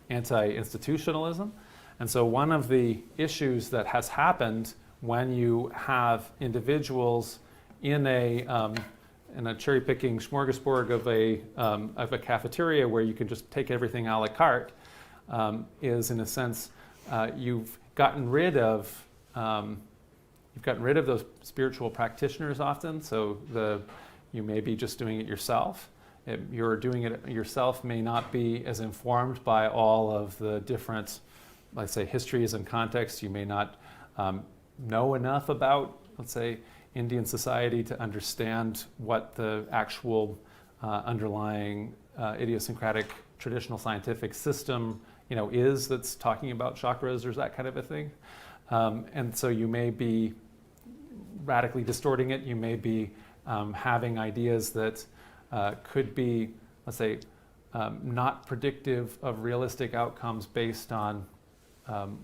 anti-institutionalism. And so one of the issues that has happened when you have individuals in a cherry-picking smorgasbord of a cafeteria where you can just take everything a la carte, is in a sense you've gotten rid of those spiritual practitioners often. So you may be just doing it yourself. You're doing it yourself may not be as informed by all of the different, let's say, histories and contexts. You may not know enough about, let's say, Indian society to understand what the actual underlying idiosyncratic traditional scientific system is that's talking about chakras or that kind of a thing. And so you may be radically distorting it. You may be having ideas that could be, let's say, not predictive of realistic outcomes based on,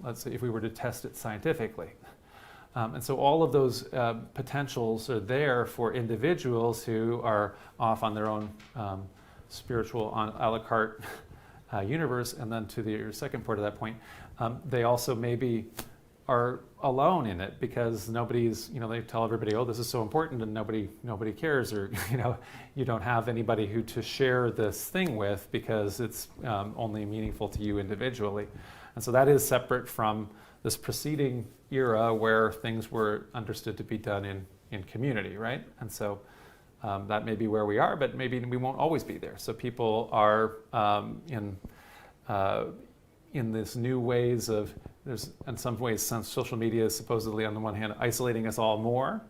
let's say, if we were to test it scientifically. And so all of those potentials are there for individuals who are off on their own spiritual a la carte universe. And then to your second part of that point, they also maybe are alone in it because nobody's, they tell everybody, oh, this is so important, and nobody cares, or you don't have anybody who to share this thing with because it's only meaningful to you individually. And so that is separate from this preceding era where things were understood to be done in community, right? And so that may be where we are, but maybe we won't always be there. So people are in this new ways of, there's in some ways social media is supposedly on the one hand isolating us all more.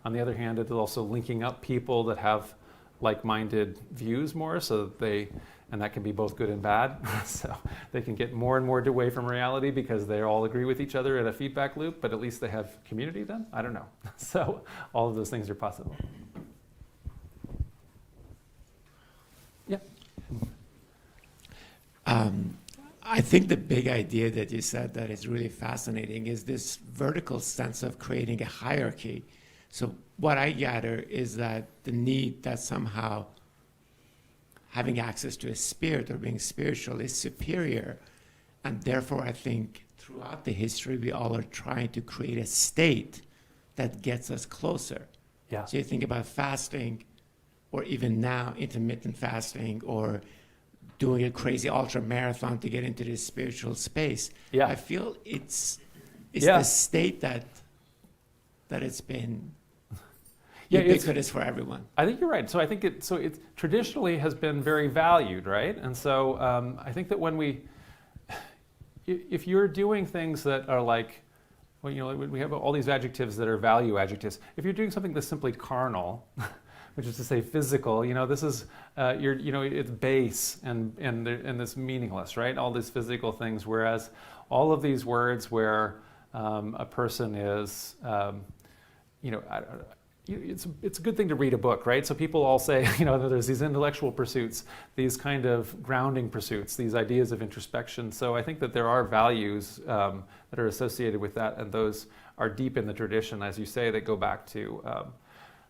On the other hand, it is also linking up people that have like-minded views more, and that can be both good and bad. So they can get more and more away from reality because they all agree with each other in a feedback loop, but at least they have community then? I don't know. So all of those things are possible. Yeah. I think the big idea that you said that is really fascinating is this vertical sense of creating a hierarchy. So what I gather is that the need that somehow having access to a spirit or being spiritual is superior. And therefore, I think throughout the history, we all are trying to create a state that gets us closer. Yeah. So you think about fasting, or even now, intermittent fasting, or doing a crazy ultra marathon to get into this spiritual space. Yeah. I feel it's Yeah. the state that it's been Yeah, ubiquitous for everyone. I think you're right. So I think it traditionally has been very valued, right? And so I think that when if you're doing things that are like, well, we have all these adjectives that are value adjectives. If you're doing something that's simply carnal, which is to say physical, this is it's base and it's meaningless, right? All these physical things. Whereas all of these words where a person is, it's a good thing to read a book, right? So people all say, there's these intellectual pursuits, these kind of grounding pursuits, these ideas of introspection. So I think that there are values that are associated with that, and those are deep in the tradition, as you say, that go back to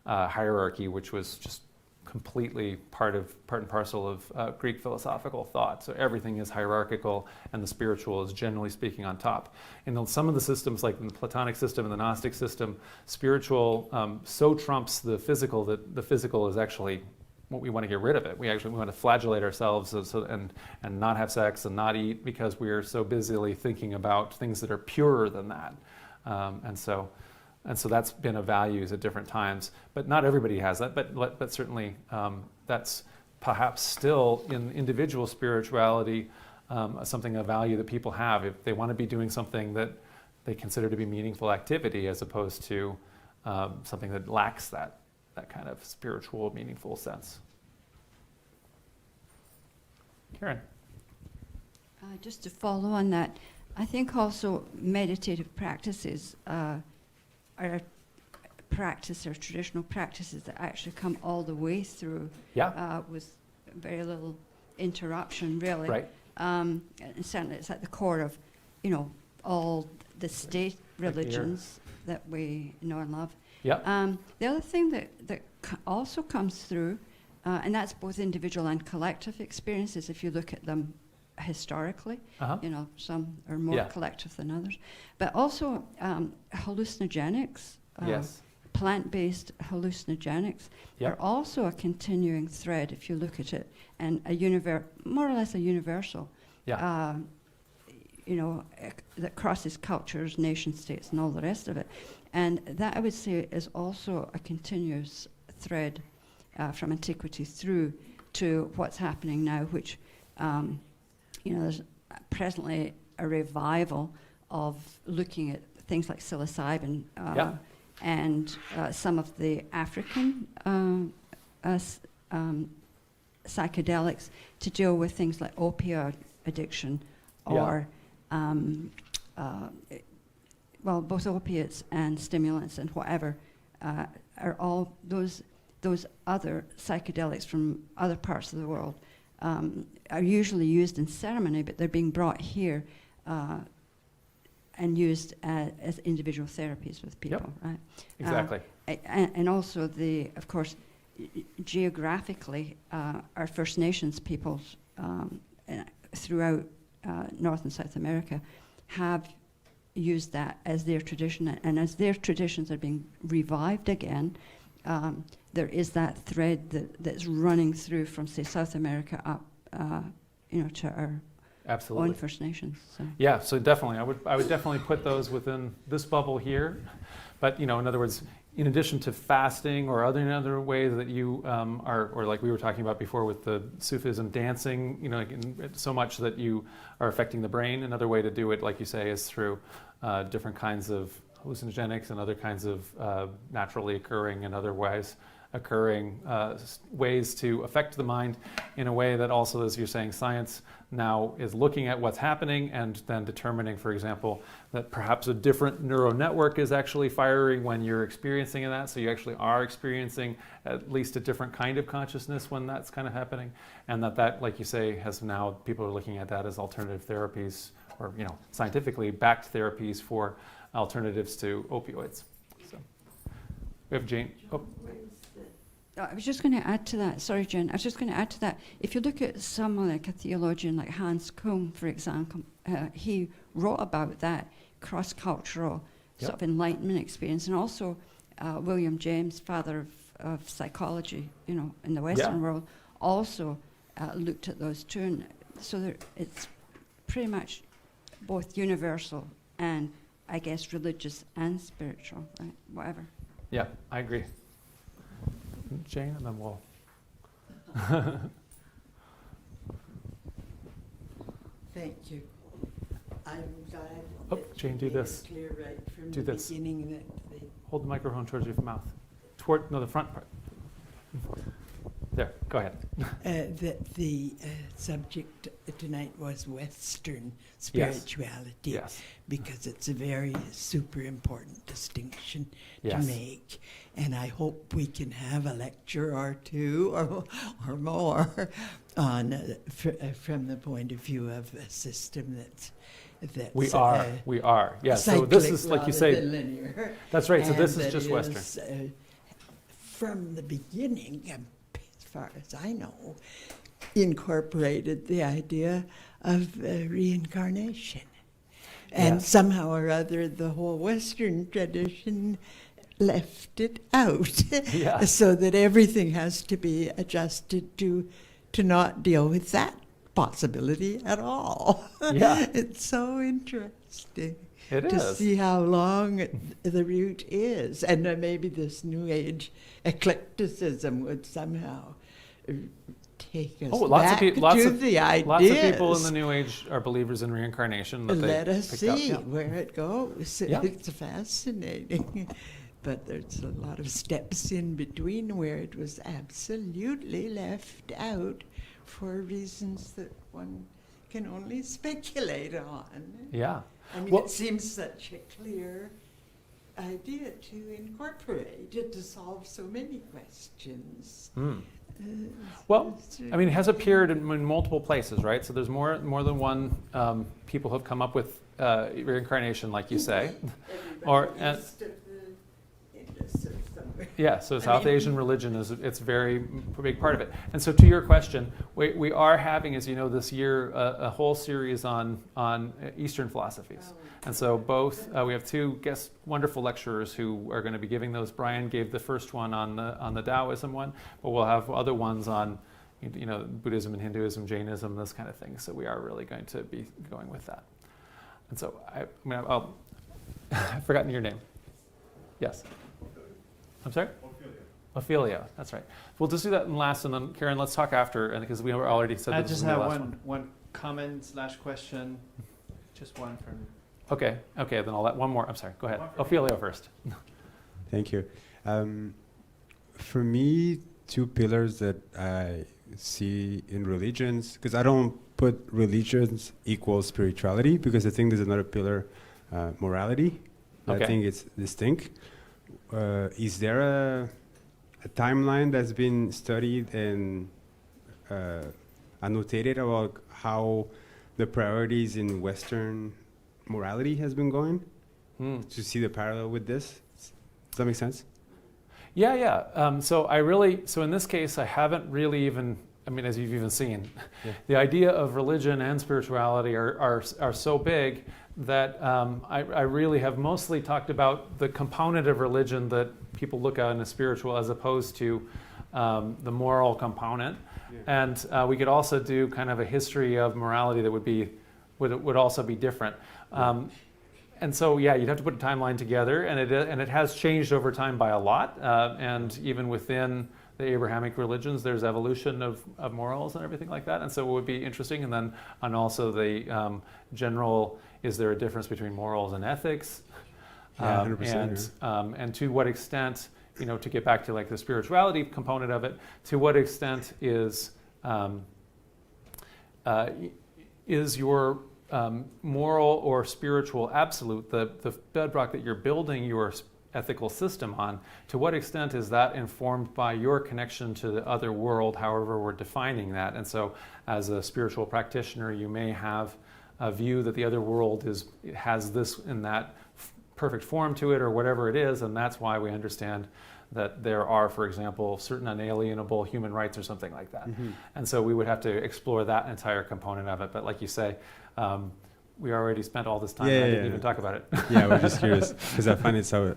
hierarchy, which was just completely part and parcel of Greek philosophical thought. So everything is hierarchical, and the spiritual is generally speaking on top. In some of the systems, like in the Platonic system and the Gnostic system, spiritual so trumps the physical that the physical is actually what we want to get rid of it. We want to flagellate ourselves and not have sex and not eat because we are so busily thinking about things that are purer than that. And so that's been a values at different times, but not everybody has that. But certainly that's perhaps still in individual spirituality something of value that people have if they want to be doing something that they consider to be meaningful activity, as opposed to something that lacks that kind of spiritual, meaningful sense. Karen. Just to follow on that, I think also meditative practices are a practice or traditional practices that actually come all the way through with very little interruption, really. Right. And certainly it's at the core of, all the state religions that we know and love. Yeah. The other thing that also comes through, and that's both individual and collective experiences, if you look at them historically, some are more collective than others, but also hallucinogenics, yes. Plant-based hallucinogenics are also a continuing thread if you look at it, and more or less a universal, that crosses cultures, nation states, and all the rest of it. And that, I would say, is also a continuous thread from antiquity through to what's happening now, which there's presently a revival of looking at things like psilocybin and some of the African psychedelics to deal with things like opioid addiction or, both opiates and stimulants and whatever are all those other psychedelics from other parts of the world. Are usually used in ceremony, but they're being brought here and used as individual therapies with people, right? Exactly. And also, of course, geographically, our First Nations peoples throughout North and South America have used that as their tradition, and as their traditions are being revived again, there is that thread that's running through from, say, South America up, to our own First Nations. So. Yeah, so definitely, I would definitely put those within this bubble here. But in other words, in addition to fasting or other ways that you or like we were talking about before with the Sufism dancing, so much that you are affecting the brain. Another way to do it, like you say, is through different kinds of hallucinogenics and other kinds of naturally occurring and otherwise occurring ways to affect the mind in a way that also, as you're saying, science now is looking at what's happening and then determining, for example, that perhaps a different neural network is actually firing when you're experiencing that. So you actually are experiencing at least a different kind of consciousness when that's kind of happening. And that, like you say, has now, people are looking at that as alternative therapies or, scientifically backed therapies for alternatives to opioids. So we have Jane. Oh. I was just going to add to that. Sorry, Jen. I was just going to add to that. If you look at someone like a theologian like Hans Kuhn, for example, he wrote about that cross-cultural sort of enlightenment experience, and also William James, father of psychology, in the Western world, also looked at those too. And so it's pretty much both universal and, I guess, religious and spiritual, right? Whatever. Yeah, I agree. Jane, and then we'll. Thank you. I'm glad. Oh, Jane, do this. Clear right from Do the this. beginning that Hold the microphone towards your mouth. The front part. There, go ahead. that the subject tonight was Western spirituality, Yes. because it's a very super important distinction Yes. to make. And I hope we can have a lecture or two or more on from the point of view of a system that's We are. Yeah. So this is, like you say, linear. that's right. So And this is that just Western. From the beginning, as far as I know, incorporated the idea of reincarnation. And Yes. somehow or other, the whole Western tradition left it out. Yeah. So that everything has to be adjusted to not deal with that possibility at all. Yeah. It's so interesting It to is. see how long the route is. And maybe this New Age eclecticism would somehow take us back to the ideas. Lots of people in the New Age are believers in reincarnation. That Let they us picked up. see Yeah. where it goes. Yeah. It's fascinating. But there's a lot of steps in between where it was absolutely left out for reasons that one can only speculate on. Yeah. I mean, Well- it seems such a clear idea to incorporate it to solve so many questions. Well, I mean, it has appeared in multiple places, right? So there's more than one people have come up with reincarnation, like you say, yeah. So South Asian religion it's a very big part of it. And so to your question, we are having, as you know, this year a whole series on Eastern philosophies. And so both we have two wonderful lecturers who are going to be giving those. Brian gave the first one on the Taoism one, but we'll have other ones on, you know, Buddhism and Hinduism, Jainism, this kind of thing. So we are really going to be going with that. And so I've forgotten your name. Yes. I'm sorry? Ophelia, that's right. We'll just do that in last, and then Karen, let's talk after, and because we already said I this just was the have last one comment / question, just one from. Okay, then I'll let one more. I'm sorry, go ahead. Ophelia first. Thank you. For me, two pillars that I see in religions, because I don't put religions equal spirituality, because I think there's another pillar, morality. Okay. I think it's distinct. Is there a timeline that's been studied and annotated about how the priorities in Western morality has been going? To see the parallel with this? Does that make sense? Yeah. So in this case, I haven't really even, I mean, as you've even seen, the idea of religion and spirituality are so big that I really have mostly talked about the component of religion that people look at as spiritual, as opposed to the moral component. Yeah. And we could also do kind of a history of morality that would also be different. And so, yeah, you'd have to put a timeline together, and it has changed over time by a lot. And even within the Abrahamic religions, there's evolution of morals and everything like that. And so it would be interesting. And then on also the general, is there a difference between morals and ethics? Yeah, 100%. And to what extent, you know, to get back to like the spirituality component of it, to what extent is your moral or spiritual absolute, the bedrock that you're building your ethical system on, to what extent is that informed by your connection to the other world, however we're defining that? And so as a spiritual practitioner, you may have a view that the other world has this in that perfect form to it, or whatever it is, and that's why we understand that there are, for example, certain unalienable human rights or something like that. Mm-hmm. And so we would have to explore that entire component of it. But like you say, we already spent all this time and I didn't even talk about it. Yeah, we're just curious, because I find it so...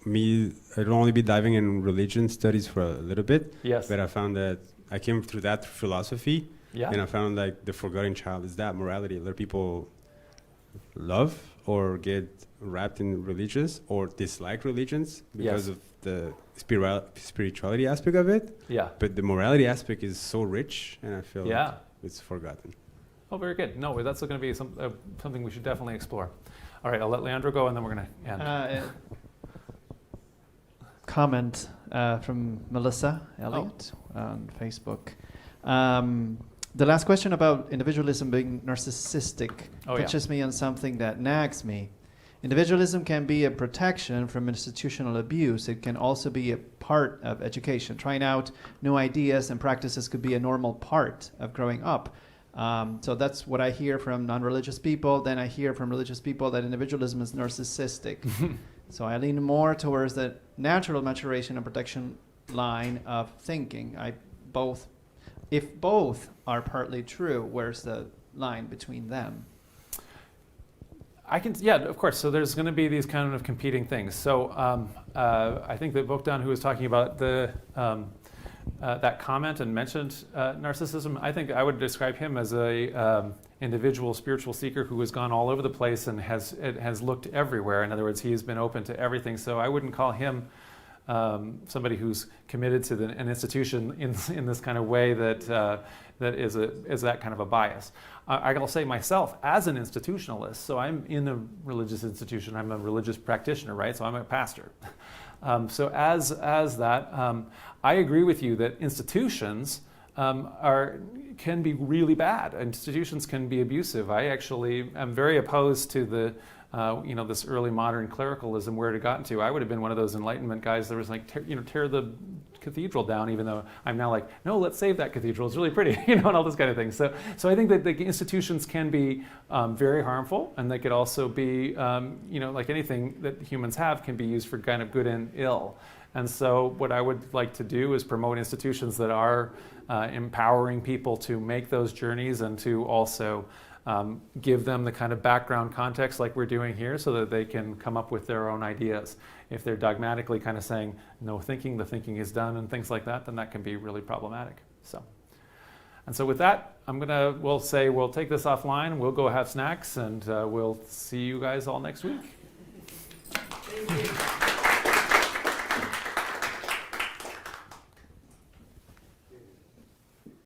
I'd only be diving in religion studies for a little bit. Yes. But I found that I came through that philosophy. Yeah. And I found like the forgotten child is that morality. A lot of people love or get wrapped in religions or dislike religions because of the spirituality aspect of it. Yeah. But the morality aspect is so rich, and I feel like it's forgotten. Oh, very good. No, that's going to be something we should definitely explore. All right, I'll let Leandro go, and then we're going to end. Comment from Melissa Elliott on Facebook. The last question about individualism being narcissistic touches me on something that nags me. Individualism can be a protection from institutional abuse. It can also be a part of education. Trying out new ideas and practices could be a normal part of growing up. So that's what I hear from non-religious people. Then I hear from religious people that individualism is narcissistic. So I lean more towards the natural maturation and protection line of thinking. If both are partly true, where's the line between them? Yeah, of course. So there's going to be these kind of competing things. So I think that Bogdan, who was talking about that comment and mentioned narcissism, I think I would describe him as a individual spiritual seeker who has gone all over the place and has looked everywhere. In other words, he's been open to everything. So I wouldn't call him somebody who's committed to an institution in this kind of way that is that kind of a bias. I'll say myself as an institutionalist, so I'm in a religious institution, I'm a religious practitioner, right? So I'm a pastor. So as that, I agree with you that institutions can be really bad. Institutions can be abusive. I actually am very opposed to the this early modern clericalism, where it had gotten to. I would have been one of those Enlightenment guys that was like, tear the cathedral down, even though I'm now like, no, let's save that cathedral. It's really pretty, and all those kind of things. So I think that the institutions can be very harmful, and they could also be, like anything that humans have, can be used for kind of good and ill. And so what I would like to do is promote institutions that are empowering people to make those journeys and to also give them the kind of background context like we're doing here, so that they can come up with their own ideas. If they're dogmatically kind of saying no thinking, the thinking is done, and things like that, then that can be really problematic. So with that, we'll take this offline, we'll go have snacks, and we'll see you guys all next week. Thank you.